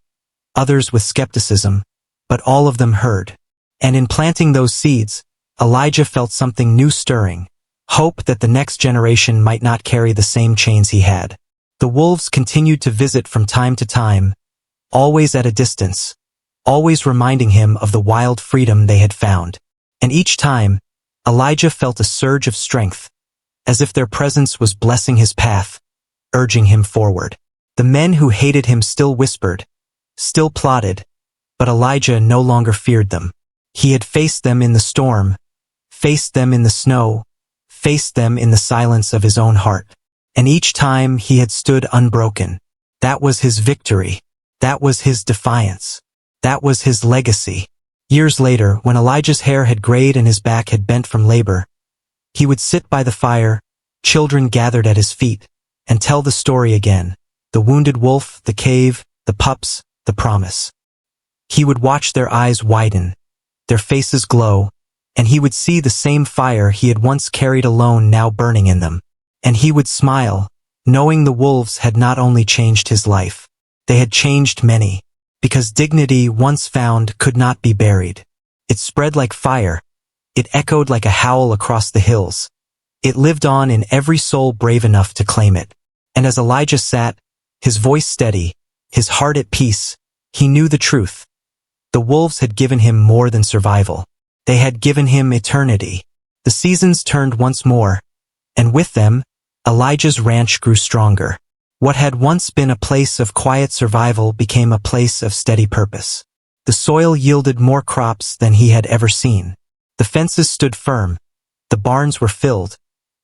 others with skepticism, but all of them heard. And in planting those seeds, Elijah felt something new stirring, hope that the next generation might not carry the same chains he had. The wolves continued to visit from time to time, always at a distance, always reminding him of the wild freedom they had found. And each time, Elijah felt a surge of strength, as if their presence was blessing his path, urging him forward. The men who hated him still whispered, still plotted, but Elijah no longer feared them. He had faced them in the storm, faced them in the snow, faced them in the silence of his own heart. And each time he had stood unbroken. That was his victory. That was his defiance. That was his legacy. Years later, when Elijah's hair had grayed and his back had bent from labor, he would sit by the fire, children gathered at his feet, and tell the story again. The wounded wolf, the cave, the pups, the promise. He would watch their eyes widen, their faces glow, and he would see the same fire he had once carried alone now burning in them. And he would smile, knowing the wolves had not only changed his life, they had changed many, because dignity once found could not be buried. It spread like fire, it echoed like a howl across the hills. It lived on in every soul brave enough to claim it. And as Elijah sat, his voice steady, his heart at peace, he knew the truth. The wolves had given him more than survival. They had given him eternity. The seasons turned once more, and with them, Elijah's ranch grew stronger. What had once been a place of quiet survival became a place of steady purpose. The soil yielded more crops than he had ever seen. The fences stood firm, the barns were filled,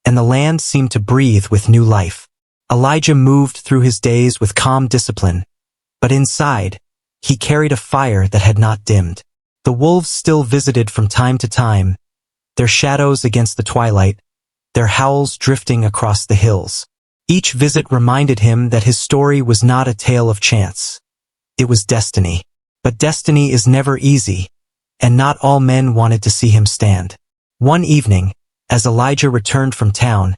and the land seemed to breathe with new life. Elijah moved through his days with calm discipline, but inside, he carried a fire that had not dimmed. The wolves still visited from time to time, their shadows against the twilight, their howls drifting across the hills. Each visit reminded him that his story was not a tale of chance. It was destiny. But destiny is never easy, and not all men wanted to see him stand. One evening, as Elijah returned from town,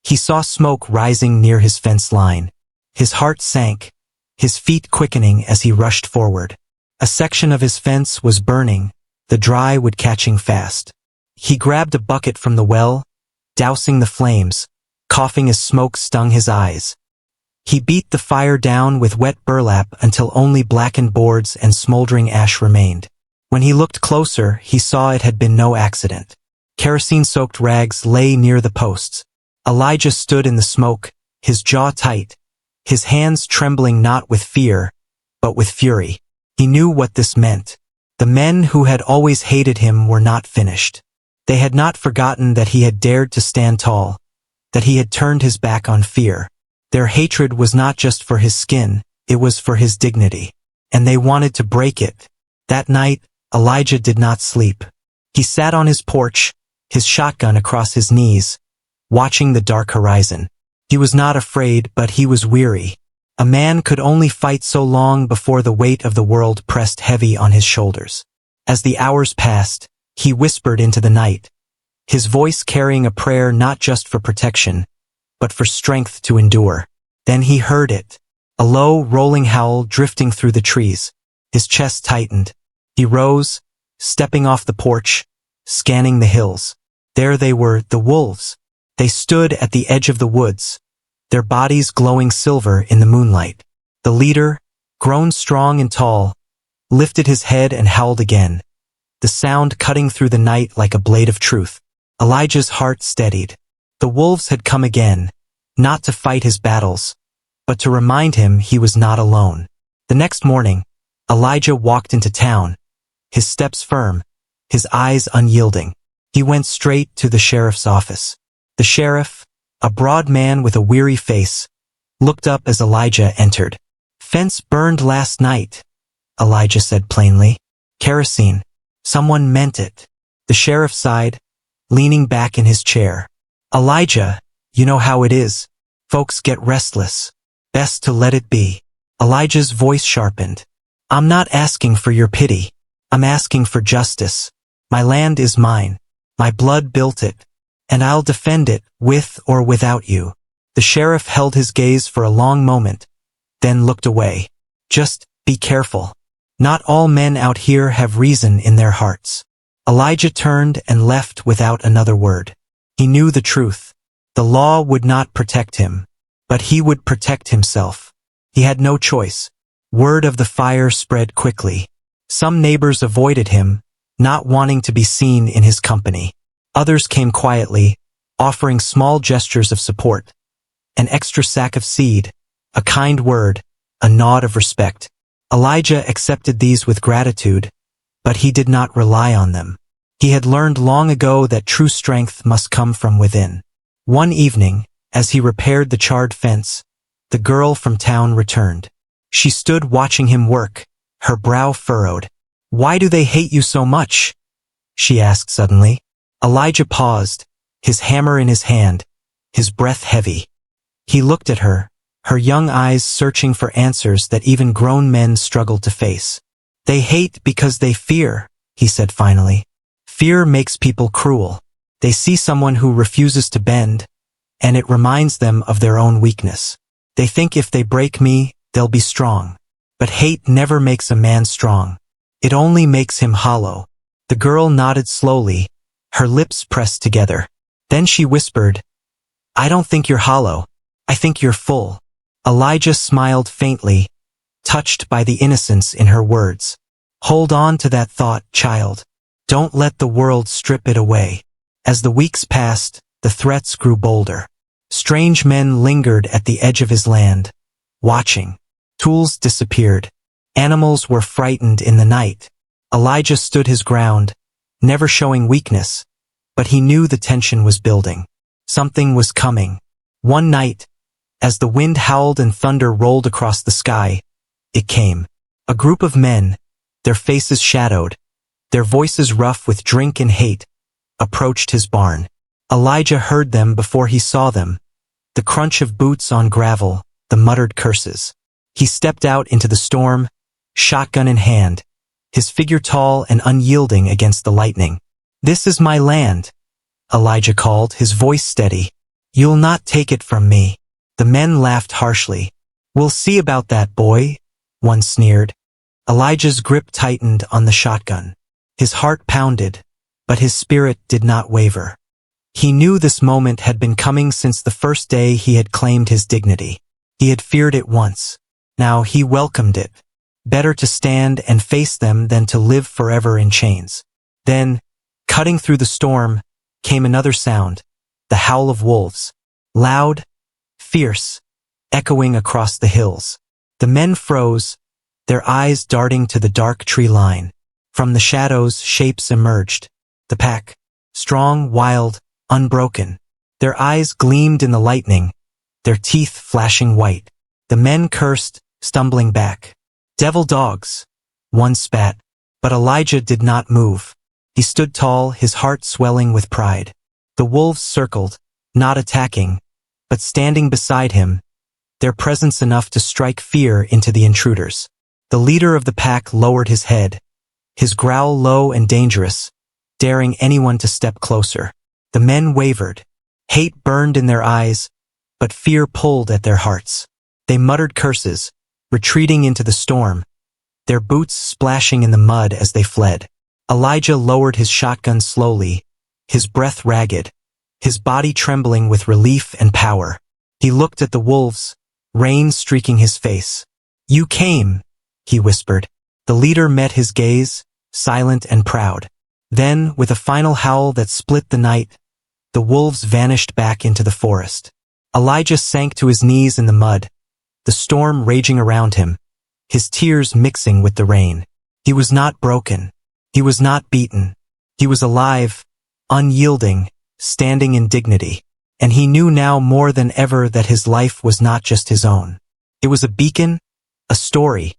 he saw smoke rising near his fence line. His heart sank, his feet quickening as he rushed forward. A section of his fence was burning, the dry wood catching fast. He grabbed a bucket from the well, dousing the flames, coughing as smoke stung his eyes. He beat the fire down with wet burlap until only blackened boards and smoldering ash remained. When he looked closer, he saw it had been no accident. Kerosene-soaked rags lay near the posts. Elijah stood in the smoke, his jaw tight, his hands trembling not with fear, but with fury. He knew what this meant. The men who had always hated him were not finished. They had not forgotten that he had dared to stand tall, that he had turned his back on fear. Their hatred was not just for his skin, it was for his dignity. And they wanted to break it. That night, Elijah did not sleep. He sat on his porch, his shotgun across his knees, watching the dark horizon. He was not afraid, but he was weary. A man could only fight so long before the weight of the world pressed heavy on his shoulders. As the hours passed, he whispered into the night, his voice carrying a prayer not just for protection, but for strength to endure. Then he heard it, a low, rolling howl drifting through the trees. His chest tightened. He rose, stepping off the porch, scanning the hills. There they were, the wolves. They stood at the edge of the woods, their bodies glowing silver in the moonlight. The leader, grown strong and tall, lifted his head and howled again, the sound cutting through the night like a blade of truth. Elijah's heart steadied. The wolves had come again, not to fight his battles, but to remind him he was not alone. The next morning, Elijah walked into town, his steps firm, his eyes unyielding. He went straight to the sheriff's office. The sheriff, a broad man with a weary face, looked up as Elijah entered. "Fence burned last night," Elijah said plainly. "Kerosene. Someone meant it." The sheriff sighed, leaning back in his chair. "Elijah, you know how it is. Folks get restless. Best to let it be." Elijah's voice sharpened. "I'm not asking for your pity. I'm asking for justice. My land is mine. My blood built it, and I'll defend it, with or without you." The sheriff held his gaze for a long moment, then looked away. "Just be careful. Not all men out here have reason in their hearts." Elijah turned and left without another word. He knew the truth. The law would not protect him, but he would protect himself. He had no choice. Word of the fire spread quickly. Some neighbors avoided him, not wanting to be seen in his company. Others came quietly, offering small gestures of support. An extra sack of seed, a kind word, a nod of respect. Elijah accepted these with gratitude, but he did not rely on them. He had learned long ago that true strength must come from within. One evening, as he repaired the charred fence, the girl from town returned. She stood watching him work, her brow furrowed. "Why do they hate you so much?" she asked suddenly. Elijah paused, his hammer in his hand, his breath heavy. He looked at her, her young eyes searching for answers that even grown men struggled to face. "They hate because they fear," he said finally. "Fear makes people cruel. They see someone who refuses to bend, and it reminds them of their own weakness. They think if they break me, they'll be strong. But hate never makes a man strong. It only makes him hollow." The girl nodded slowly, her lips pressed together. Then she whispered, "I don't think you're hollow. I think you're full." Elijah smiled faintly, touched by the innocence in her words. "Hold on to that thought, child. Don't let the world strip it away." As the weeks passed, the threats grew bolder. Strange men lingered at the edge of his land, watching. Tools disappeared. Animals were frightened in the night. Elijah stood his ground, never showing weakness, but he knew the tension was building. Something was coming. One night, as the wind howled and thunder rolled across the sky, it came. A group of men, their faces shadowed, their voices rough with drink and hate, approached his barn. Elijah heard them before he saw them, the crunch of boots on gravel, the muttered curses. He stepped out into the storm, shotgun in hand, his figure tall and unyielding against the lightning. "This is my land," Elijah called, his voice steady. "You'll not take it from me." The men laughed harshly. "We'll see about that, boy," one sneered. Elijah's grip tightened on the shotgun. His heart pounded, but his spirit did not waver. He knew this moment had been coming since the first day he had claimed his dignity. He had feared it once. Now he welcomed it. Better to stand and face them than to live forever in chains. Then, cutting through the storm, came another sound, the howl of wolves. Loud, fierce, echoing across the hills. The men froze, their eyes darting to the dark tree line. From the shadows, shapes emerged. The pack, strong, wild, unbroken. Their eyes gleamed in the lightning, their teeth flashing white. The men cursed, stumbling back. "Devil dogs," one spat, but Elijah did not move. He stood tall, his heart swelling with pride. The wolves circled, not attacking, but standing beside him, their presence enough to strike fear into the intruders. The leader of the pack lowered his head, his growl low and dangerous, daring anyone to step closer. The men wavered. Hate burned in their eyes, but fear pulled at their hearts. They muttered curses, retreating into the storm, their boots splashing in the mud as they fled. Elijah lowered his shotgun slowly, his breath ragged, his body trembling with relief and power. He looked at the wolves, rain streaking his face. "You came," he whispered. The leader met his gaze, silent and proud. Then, with a final howl that split the night, the wolves vanished back into the forest. Elijah sank to his knees in the mud, the storm raging around him, his tears mixing with the rain. He was not broken. He was not beaten. He was alive, unyielding, standing in dignity. And he knew now more than ever that his life was not just his own. It was a beacon, a story,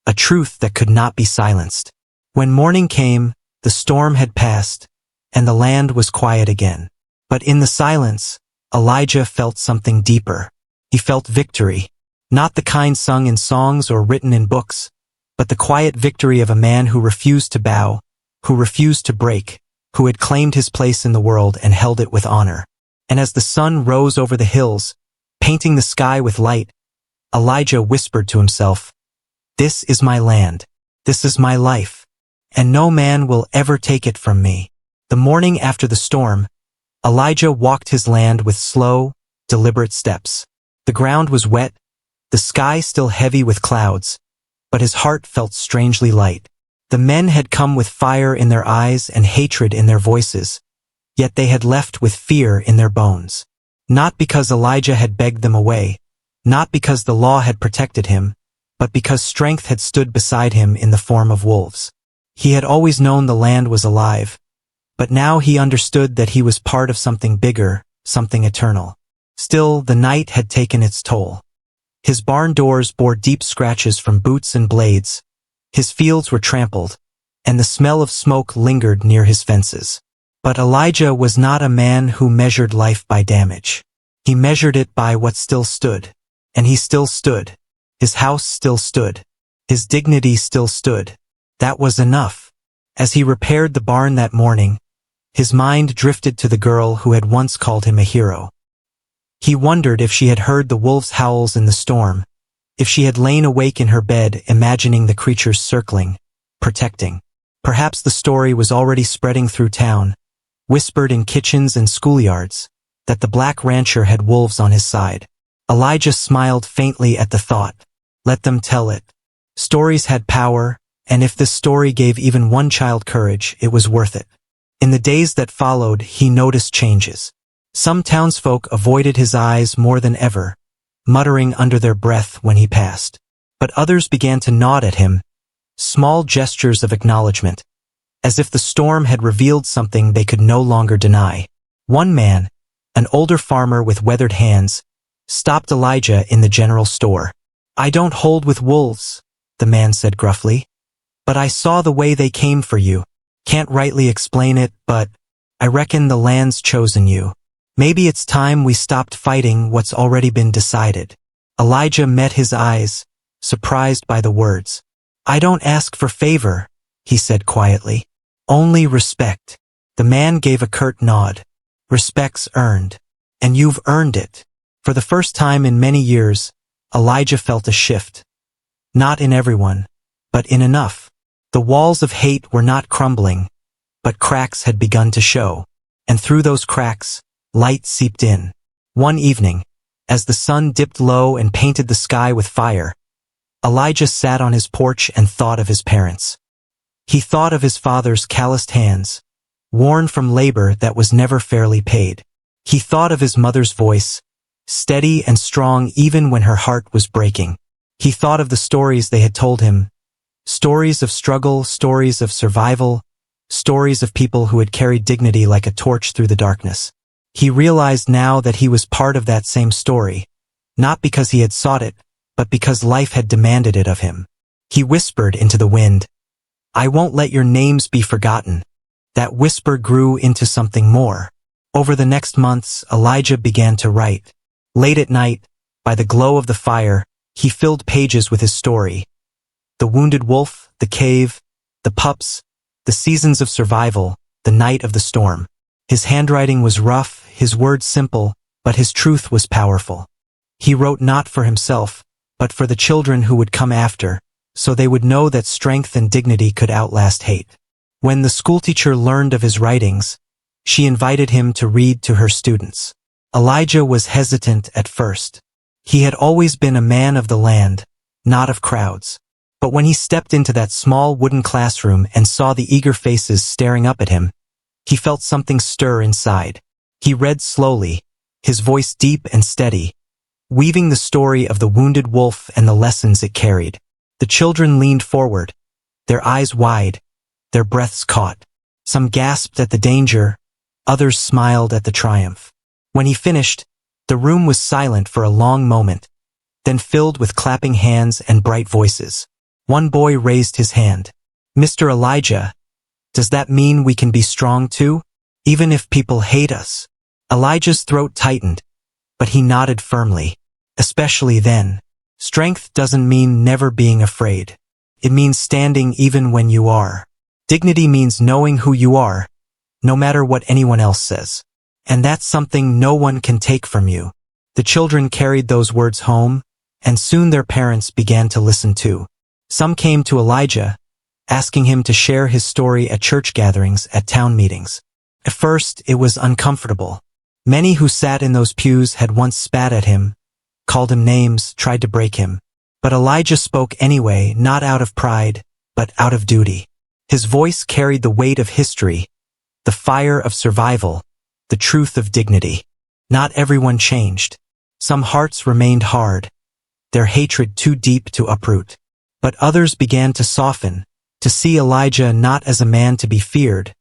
a truth that could not be silenced. When morning came, the storm had passed, and the land was quiet again. But in the silence, Elijah felt something deeper. He felt victory, not the kind sung in songs or written in books, but the quiet victory of a man who refused to bow, who refused to break, who had claimed his place in the world and held it with honor. And as the sun rose over the hills, painting the sky with light, Elijah whispered to himself, "This is my land. This is my life. And no man will ever take it from me." The morning after the storm, Elijah walked his land with slow, deliberate steps. The ground was wet, the sky still heavy with clouds, but his heart felt strangely light. The men had come with fire in their eyes and hatred in their voices, yet they had left with fear in their bones. Not because Elijah had begged them away, not because the law had protected him, but because strength had stood beside him in the form of wolves. He had always known the land was alive, but now he understood that he was part of something bigger, something eternal. Still, the night had taken its toll. His barn doors bore deep scratches from boots and blades, his fields were trampled, and the smell of smoke lingered near his fences. But Elijah was not a man who measured life by damage. He measured it by what still stood. And he still stood. His house still stood. His dignity still stood. That was enough. As he repaired the barn that morning, his mind drifted to the girl who had once called him a hero. He wondered if she had heard the wolves' howls in the storm, if she had lain awake in her bed imagining the creatures circling, protecting. Perhaps the story was already spreading through town, whispered in kitchens and schoolyards, that the black rancher had wolves on his side. Elijah smiled faintly at the thought. Let them tell it. Stories had power, and if this story gave even one child courage, it was worth it. In the days that followed, he noticed changes. Some townsfolk avoided his eyes more than ever, muttering under their breath when he passed. But others began to nod at him, small gestures of acknowledgement, as if the storm had revealed something they could no longer deny. One man, an older farmer with weathered hands, stopped Elijah in the general store. "I don't hold with wolves," the man said gruffly, "but I saw the way they came for you. Can't rightly explain it, but I reckon the land's chosen you. Maybe it's time we stopped fighting what's already been decided." Elijah met his eyes, surprised by the words. "I don't ask for favor," he said quietly. "Only respect." The man gave a curt nod. "Respect's earned. And you've earned it." For the first time in many years, Elijah felt a shift. Not in everyone, but in enough. The walls of hate were not crumbling, but cracks had begun to show. And through those cracks, light seeped in. One evening, as the sun dipped low and painted the sky with fire, Elijah sat on his porch and thought of his parents. He thought of his father's calloused hands, worn from labor that was never fairly paid. He thought of his mother's voice, steady and strong even when her heart was breaking. He thought of the stories they had told him, stories of struggle, stories of survival, stories of people who had carried dignity like a torch through the darkness. He realized now that he was part of that same story, not because he had sought it, but because life had demanded it of him. He whispered into the wind, "I won't let your names be forgotten." That whisper grew into something more. Over the next months, Elijah began to write. Late at night, by the glow of the fire, he filled pages with his story. The wounded wolf, the cave, the pups, the seasons of survival, the night of the storm. His handwriting was rough, his words simple, but his truth was powerful. He wrote not for himself, but for the children who would come after, so they would know that strength and dignity could outlast hate. When the schoolteacher learned of his writings, she invited him to read to her students. Elijah was hesitant at first. He had always been a man of the land, not of crowds. But when he stepped into that small wooden classroom and saw the eager faces staring up at him, he felt something stir inside. He read slowly, his voice deep and steady, weaving the story of the wounded wolf and the lessons it carried. The children leaned forward, their eyes wide, their breaths caught. Some gasped at the danger, others smiled at the triumph. When he finished, the room was silent for a long moment, then filled with clapping hands and bright voices. One boy raised his hand. "Mr. Elijah, does that mean we can be strong too, even if people hate us?" Elijah's throat tightened, but he nodded firmly. "Especially then. Strength doesn't mean never being afraid. It means standing even when you are. Dignity means knowing who you are, no matter what anyone else says. And that's something no one can take from you." The children carried those words home, and soon their parents began to listen too. Some came to Elijah, asking him to share his story at church gatherings, at town meetings. At first, it was uncomfortable. Many who sat in those pews had once spat at him, called him names, tried to break him. But Elijah spoke anyway, not out of pride, but out of duty. His voice carried the weight of history, the fire of survival, the truth of dignity. Not everyone changed. Some hearts remained hard, their hatred too deep to uproot. But others began to soften, to see Elijah not as a man to be feared,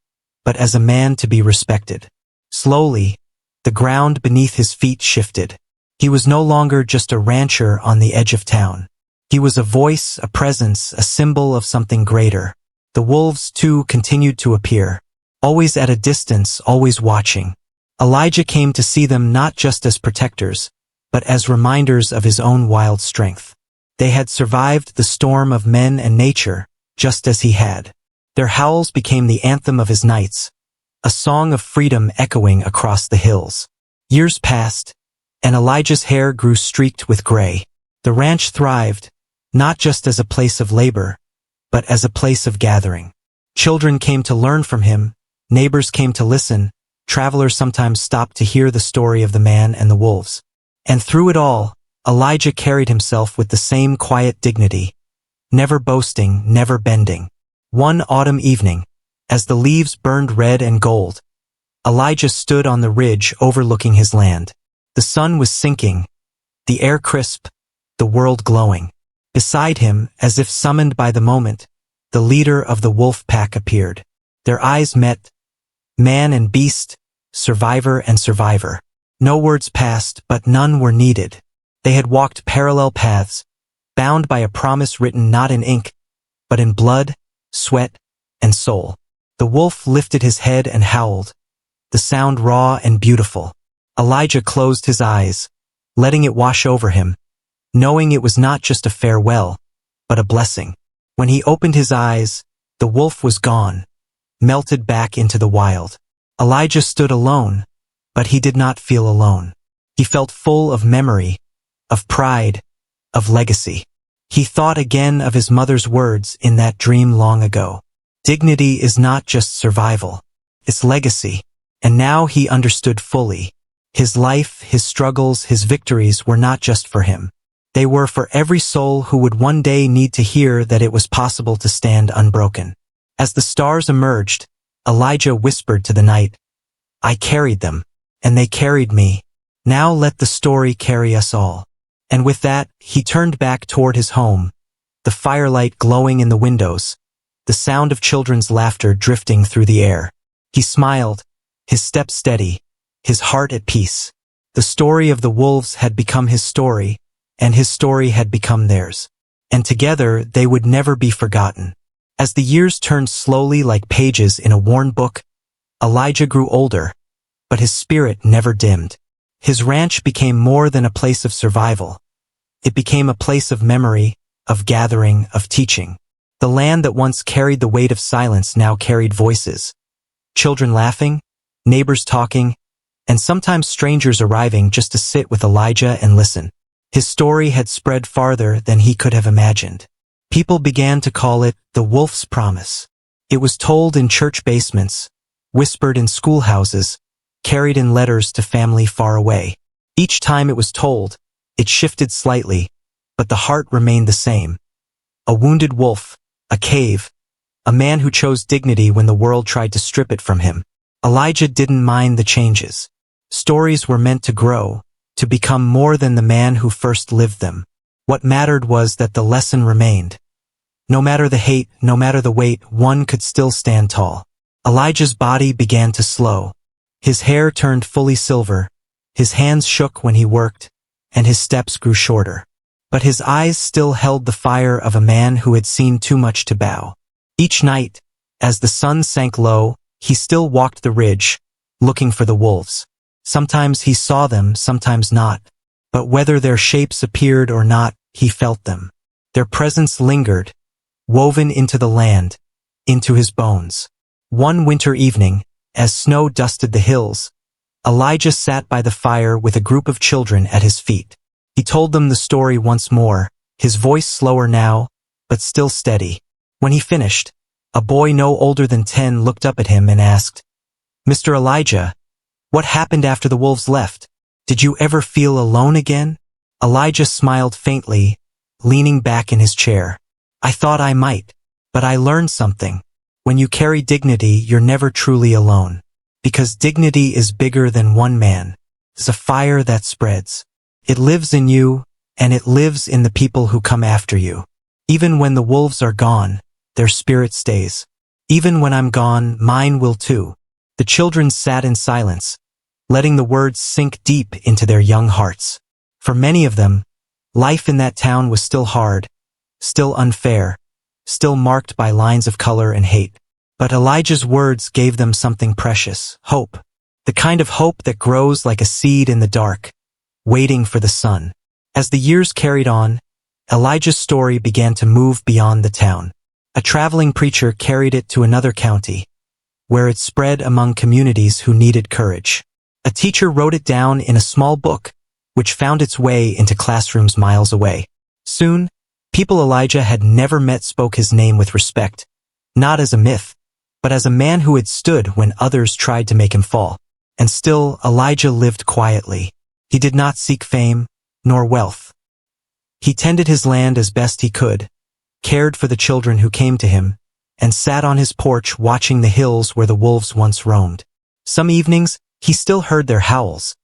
but as a man to be respected. Slowly, the ground beneath his feet shifted. He was no longer just a rancher on the edge of town. He was a voice, a presence, a symbol of something greater. The wolves, too, continued to appear, always at a distance, always watching. Elijah came to see them not just as protectors, but as reminders of his own wild strength. They had survived the storm of men and nature, just as he had. Their howls became the anthem of his nights, a song of freedom echoing across the hills. Years passed, and Elijah's hair grew streaked with gray. The ranch thrived, not just as a place of labor, but as a place of gathering. Children came to learn from him, neighbors came to listen, travelers sometimes stopped to hear the story of the man and the wolves. And through it all, Elijah carried himself with the same quiet dignity, never boasting, never bending. One autumn evening, as the leaves burned red and gold, Elijah stood on the ridge overlooking his land. The sun was sinking, the air crisp, the world glowing. Beside him, as if summoned by the moment, the leader of the wolf pack appeared. Their eyes met, man and beast, survivor and survivor. No words passed, but none were needed. They had walked parallel paths, bound by a promise written not in ink, but in blood, sweat, and soul. The wolf lifted his head and howled, the sound raw and beautiful. Elijah closed his eyes, letting it wash over him, knowing it was not just a farewell, but a blessing. When he opened his eyes, the wolf was gone, melted back into the wild. Elijah stood alone, but he did not feel alone. He felt full of memory, of pride, of legacy. He thought again of his mother's words in that dream long ago. Dignity is not just survival, it's legacy. And now he understood fully. His life, his struggles, his victories were not just for him. They were for every soul who would one day need to hear that it was possible to stand unbroken. As the stars emerged, Elijah whispered to the night, "I carried them, and they carried me. Now let the story carry us all." And with that, he turned back toward his home, the firelight glowing in the windows, the sound of children's laughter drifting through the air. He smiled, his step steady, his heart at peace. The story of the wolves had become his story, and his story had become theirs. And together they would never be forgotten. As the years turned slowly like pages in a worn book, Elijah grew older, but his spirit never dimmed. His ranch became more than a place of survival. It became a place of memory, of gathering, of teaching. The land that once carried the weight of silence now carried voices. Children laughing, neighbors talking, and sometimes strangers arriving just to sit with Elijah and listen. His story had spread farther than he could have imagined. People began to call it the wolf's promise. It was told in church basements, whispered in schoolhouses, carried in letters to family far away. Each time it was told, it shifted slightly, but the heart remained the same. A wounded wolf, a cave, a man who chose dignity when the world tried to strip it from him. Elijah didn't mind the changes. Stories were meant to grow, to become more than the man who first lived them. What mattered was that the lesson remained. No matter the hate, no matter the weight, one could still stand tall. Elijah's body began to slow. His hair turned fully silver, his hands shook when he worked, and his steps grew shorter. But his eyes still held the fire of a man who had seen too much to bow. Each night, as the sun sank low, he still walked the ridge, looking for the wolves. Sometimes he saw them, sometimes not. But whether their shapes appeared or not, he felt them. Their presence lingered, woven into the land, into his bones. One winter evening, as snow dusted the hills, Elijah sat by the fire with a group of children at his feet. He told them the story once more, his voice slower now, but still steady. When he finished, a boy no older than 10 looked up at him and asked, "Mr. Elijah, what happened after the wolves left? Did you ever feel alone again?" Elijah smiled faintly, leaning back in his chair. "I thought I might, but I learned something. When you carry dignity, you're never truly alone. Because dignity is bigger than one man. It's a fire that spreads. It lives in you, and it lives in the people who come after you. Even when the wolves are gone, their spirit stays. Even when I'm gone, mine will too." The children sat in silence, letting the words sink deep into their young hearts. For many of them, life in that town was still hard, still unfair, still marked by lines of color and hate. But Elijah's words gave them something precious, hope. The kind of hope that grows like a seed in the dark, waiting for the sun. As the years carried on, Elijah's story began to move beyond the town. A traveling preacher carried it to another county, where it spread among communities who needed courage. A teacher wrote it down in a small book, which found its way into classrooms miles away. Soon, people Elijah had never met spoke his name with respect, not as a myth, but as a man who had stood when others tried to make him fall. And still, Elijah lived quietly. He did not seek fame, nor wealth. He tended his land as best he could, cared for the children who came to him, and sat on his porch watching the hills where the wolves once roamed. Some evenings, he still heard their howls,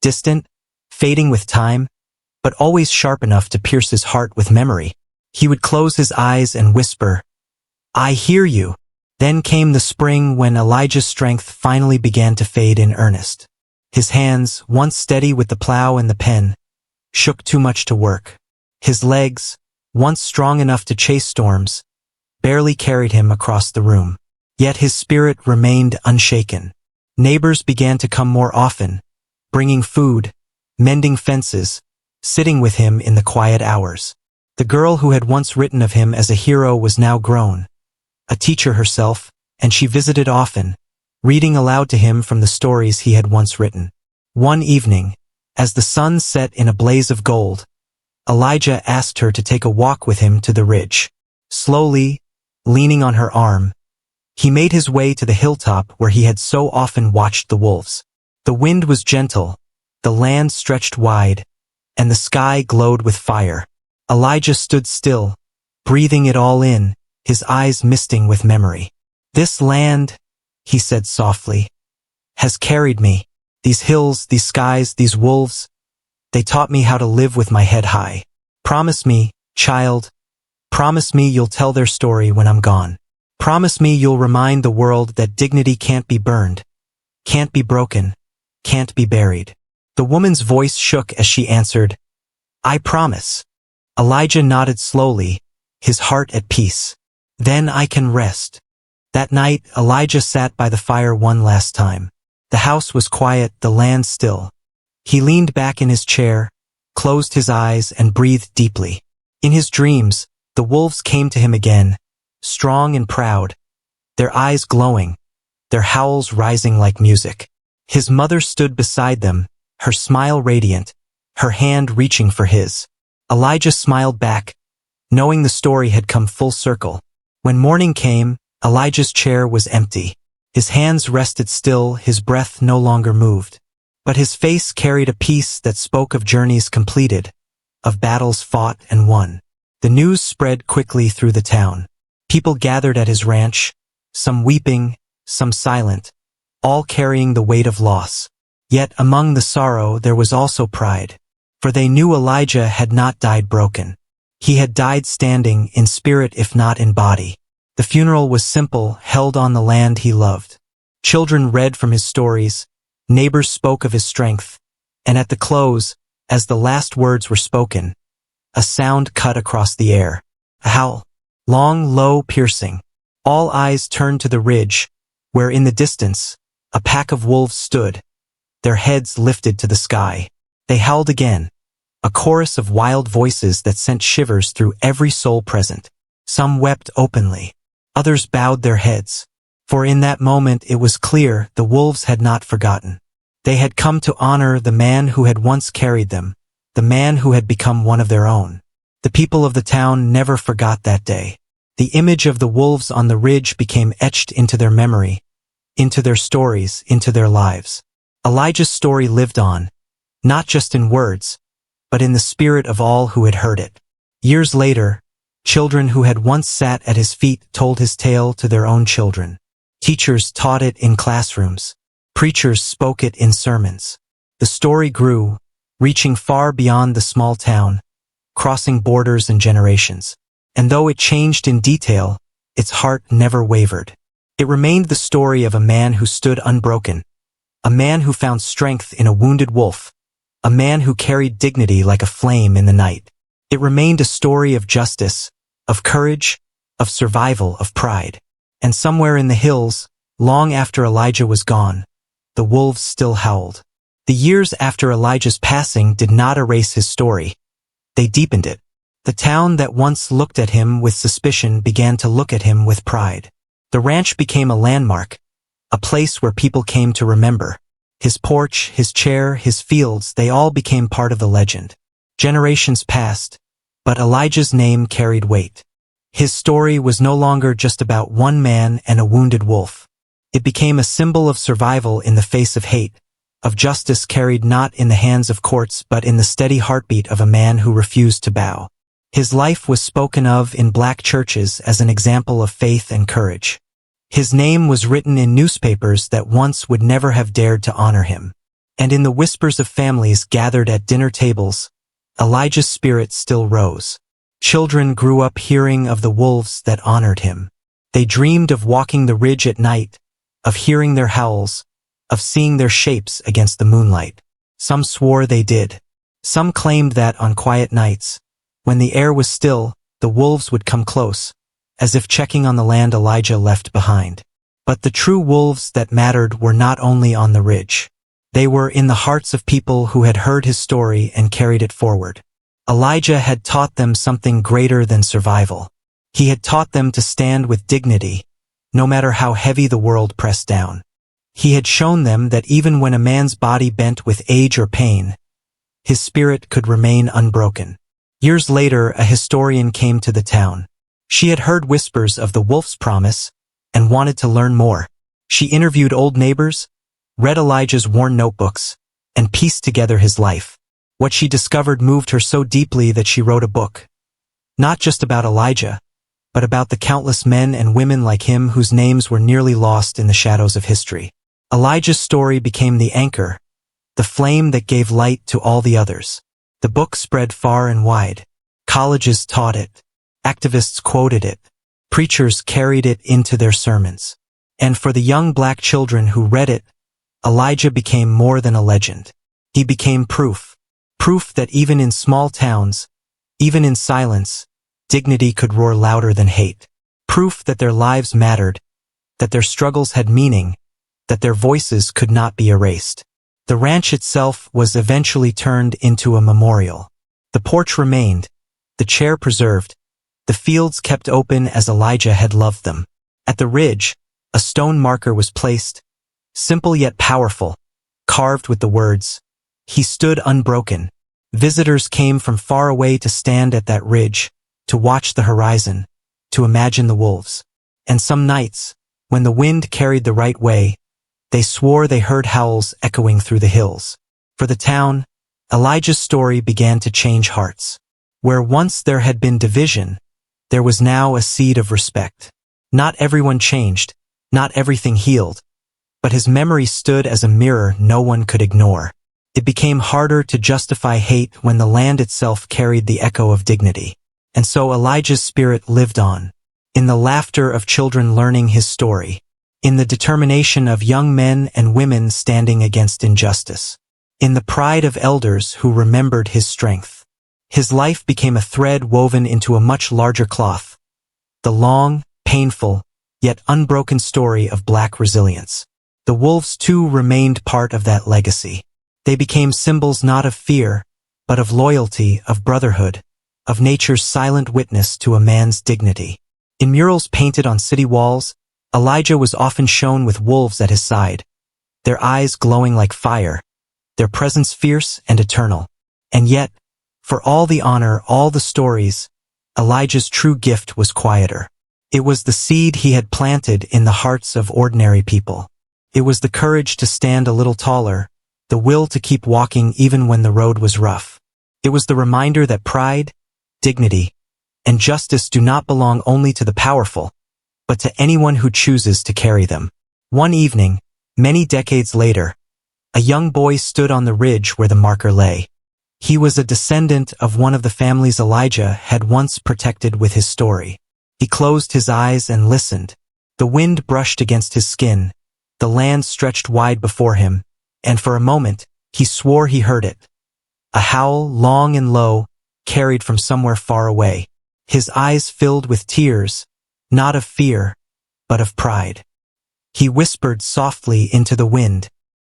distant, fading with time, but always sharp enough to pierce his heart with memory. He would close his eyes and whisper, "I hear you." Then came the spring when Elijah's strength finally began to fade in earnest. His hands, once steady with the plow and the pen, shook too much to work. His legs, once strong enough to chase storms, barely carried him across the room. Yet his spirit remained unshaken. Neighbors began to come more often, bringing food, mending fences, sitting with him in the quiet hours. The girl who had once written of him as a hero was now grown, a teacher herself, and she visited often, reading aloud to him from the stories he had once written. One evening, as the sun set in a blaze of gold, Elijah asked her to take a walk with him to the ridge. Slowly, leaning on her arm, he made his way to the hilltop where he had so often watched the wolves. The wind was gentle, the land stretched wide, and the sky glowed with fire. Elijah stood still, breathing it all in, his eyes misting with memory. "This land," he said softly, "has carried me. These hills, these skies, these wolves, they taught me how to live with my head high. Promise me, child, promise me you'll tell their story when I'm gone. Promise me you'll remind the world that dignity can't be burned, can't be broken, can't be buried." The woman's voice shook as she answered, "I promise." Elijah nodded slowly, his heart at peace. "Then I can rest." That night, Elijah sat by the fire one last time. The house was quiet, the land still. He leaned back in his chair, closed his eyes, and breathed deeply. In his dreams, the wolves came to him again, strong and proud, their eyes glowing, their howls rising like music. His mother stood beside them, her smile radiant, her hand reaching for his. Elijah smiled back, knowing the story had come full circle. When morning came, Elijah's chair was empty. His hands rested still, his breath no longer moved. But his face carried a peace that spoke of journeys completed, of battles fought and won. The news spread quickly through the town. People gathered at his ranch, some weeping, some silent, all carrying the weight of loss. Yet among the sorrow there was also pride, for they knew Elijah had not died broken. He had died standing, in spirit if not in body. The funeral was simple, held on the land he loved. Children read from his stories, neighbors spoke of his strength, and at the close, as the last words were spoken, a sound cut across the air. A howl. Long, low, piercing. All eyes turned to the ridge, where in the distance, a pack of wolves stood, their heads lifted to the sky. They howled again, a chorus of wild voices that sent shivers through every soul present. Some wept openly. Others bowed their heads. For in that moment it was clear the wolves had not forgotten. They had come to honor the man who had once carried them, the man who had become one of their own. The people of the town never forgot that day. The image of the wolves on the ridge became etched into their memory, into their stories, into their lives. Elijah's story lived on, not just in words, but in the spirit of all who had heard it. Years later, children who had once sat at his feet told his tale to their own children. Teachers taught it in classrooms. Preachers spoke it in sermons. The story grew, reaching far beyond the small town, crossing borders and generations. And though it changed in detail, its heart never wavered. It remained the story of a man who stood unbroken, a man who found strength in a wounded wolf, a man who carried dignity like a flame in the night. It remained a story of justice, of courage, of survival, of pride. And somewhere in the hills, long after Elijah was gone, the wolves still howled. The years after Elijah's passing did not erase his story. They deepened it. The town that once looked at him with suspicion began to look at him with pride. The ranch became a landmark, a place where people came to remember. His porch, his chair, his fields, they all became part of the legend. Generations passed, but Elijah's name carried weight. His story was no longer just about one man and a wounded wolf. It became a symbol of survival in the face of hate, of justice carried not in the hands of courts but in the steady heartbeat of a man who refused to bow. His life was spoken of in black churches as an example of faith and courage. His name was written in newspapers that once would never have dared to honor him. And in the whispers of families gathered at dinner tables, Elijah's spirit still rose. Children grew up hearing of the wolves that honored him. They dreamed of walking the ridge at night, of hearing their howls, of seeing their shapes against the moonlight. Some swore they did. Some claimed that on quiet nights, when the air was still, the wolves would come close, as if checking on the land Elijah left behind. But the true wolves that mattered were not only on the ridge. They were in the hearts of people who had heard his story and carried it forward. Elijah had taught them something greater than survival. He had taught them to stand with dignity, no matter how heavy the world pressed down. He had shown them that even when a man's body bent with age or pain, his spirit could remain unbroken. Years later, a historian came to the town. She had heard whispers of the wolf's promise and wanted to learn more. She interviewed old neighbors, read Elijah's worn notebooks, and pieced together his life. What she discovered moved her so deeply that she wrote a book. Not just about Elijah, but about the countless men and women like him whose names were nearly lost in the shadows of history. Elijah's story became the anchor, the flame that gave light to all the others. The book spread far and wide. Colleges taught it. Activists quoted it. Preachers carried it into their sermons. And for the young black children who read it, Elijah became more than a legend. He became proof. Proof that even in small towns, even in silence, dignity could roar louder than hate. Proof that their lives mattered, that their struggles had meaning, that their voices could not be erased. The ranch itself was eventually turned into a memorial. The porch remained, the chair preserved, the fields kept open as Elijah had loved them. At the ridge, a stone marker was placed, simple yet powerful, carved with the words, "He stood unbroken." Visitors came from far away to stand at that ridge, to to watch the horizon, to imagine the wolves. And some nights, when the wind carried the right way, they swore they heard howls echoing through the hills. For the town, Elijah's story began to change hearts. Where once there had been division, there was now a seed of respect. Not everyone changed, not everything healed, but his memory stood as a mirror no one could ignore. It became harder to justify hate when the land itself carried the echo of dignity. And so Elijah's spirit lived on, in the laughter of children learning his story, in the determination of young men and women standing against injustice, in the pride of elders who remembered his strength. His life became a thread woven into a much larger cloth, the long, painful, yet unbroken story of Black resilience. The wolves too remained part of that legacy. They became symbols not of fear, but of loyalty, of brotherhood, of nature's silent witness to a man's dignity. In murals painted on city walls, Elijah was often shown with wolves at his side, their eyes glowing like fire, their presence fierce and eternal. And yet, for all the honor, all the stories, Elijah's true gift was quieter. It was the seed he had planted in the hearts of ordinary people. It was the courage to stand a little taller, the will to keep walking even when the road was rough. It was the reminder that pride, dignity, and justice do not belong only to the powerful, but to anyone who chooses to carry them. One evening, many decades later, a young boy stood on the ridge where the marker lay. He was a descendant of one of the families Elijah had once protected with his story. He closed his eyes and listened. The wind brushed against his skin, the land stretched wide before him, and for a moment, he swore he heard it. A howl, long and low, carried from somewhere far away. His eyes filled with tears, not of fear, but of pride. He whispered softly into the wind,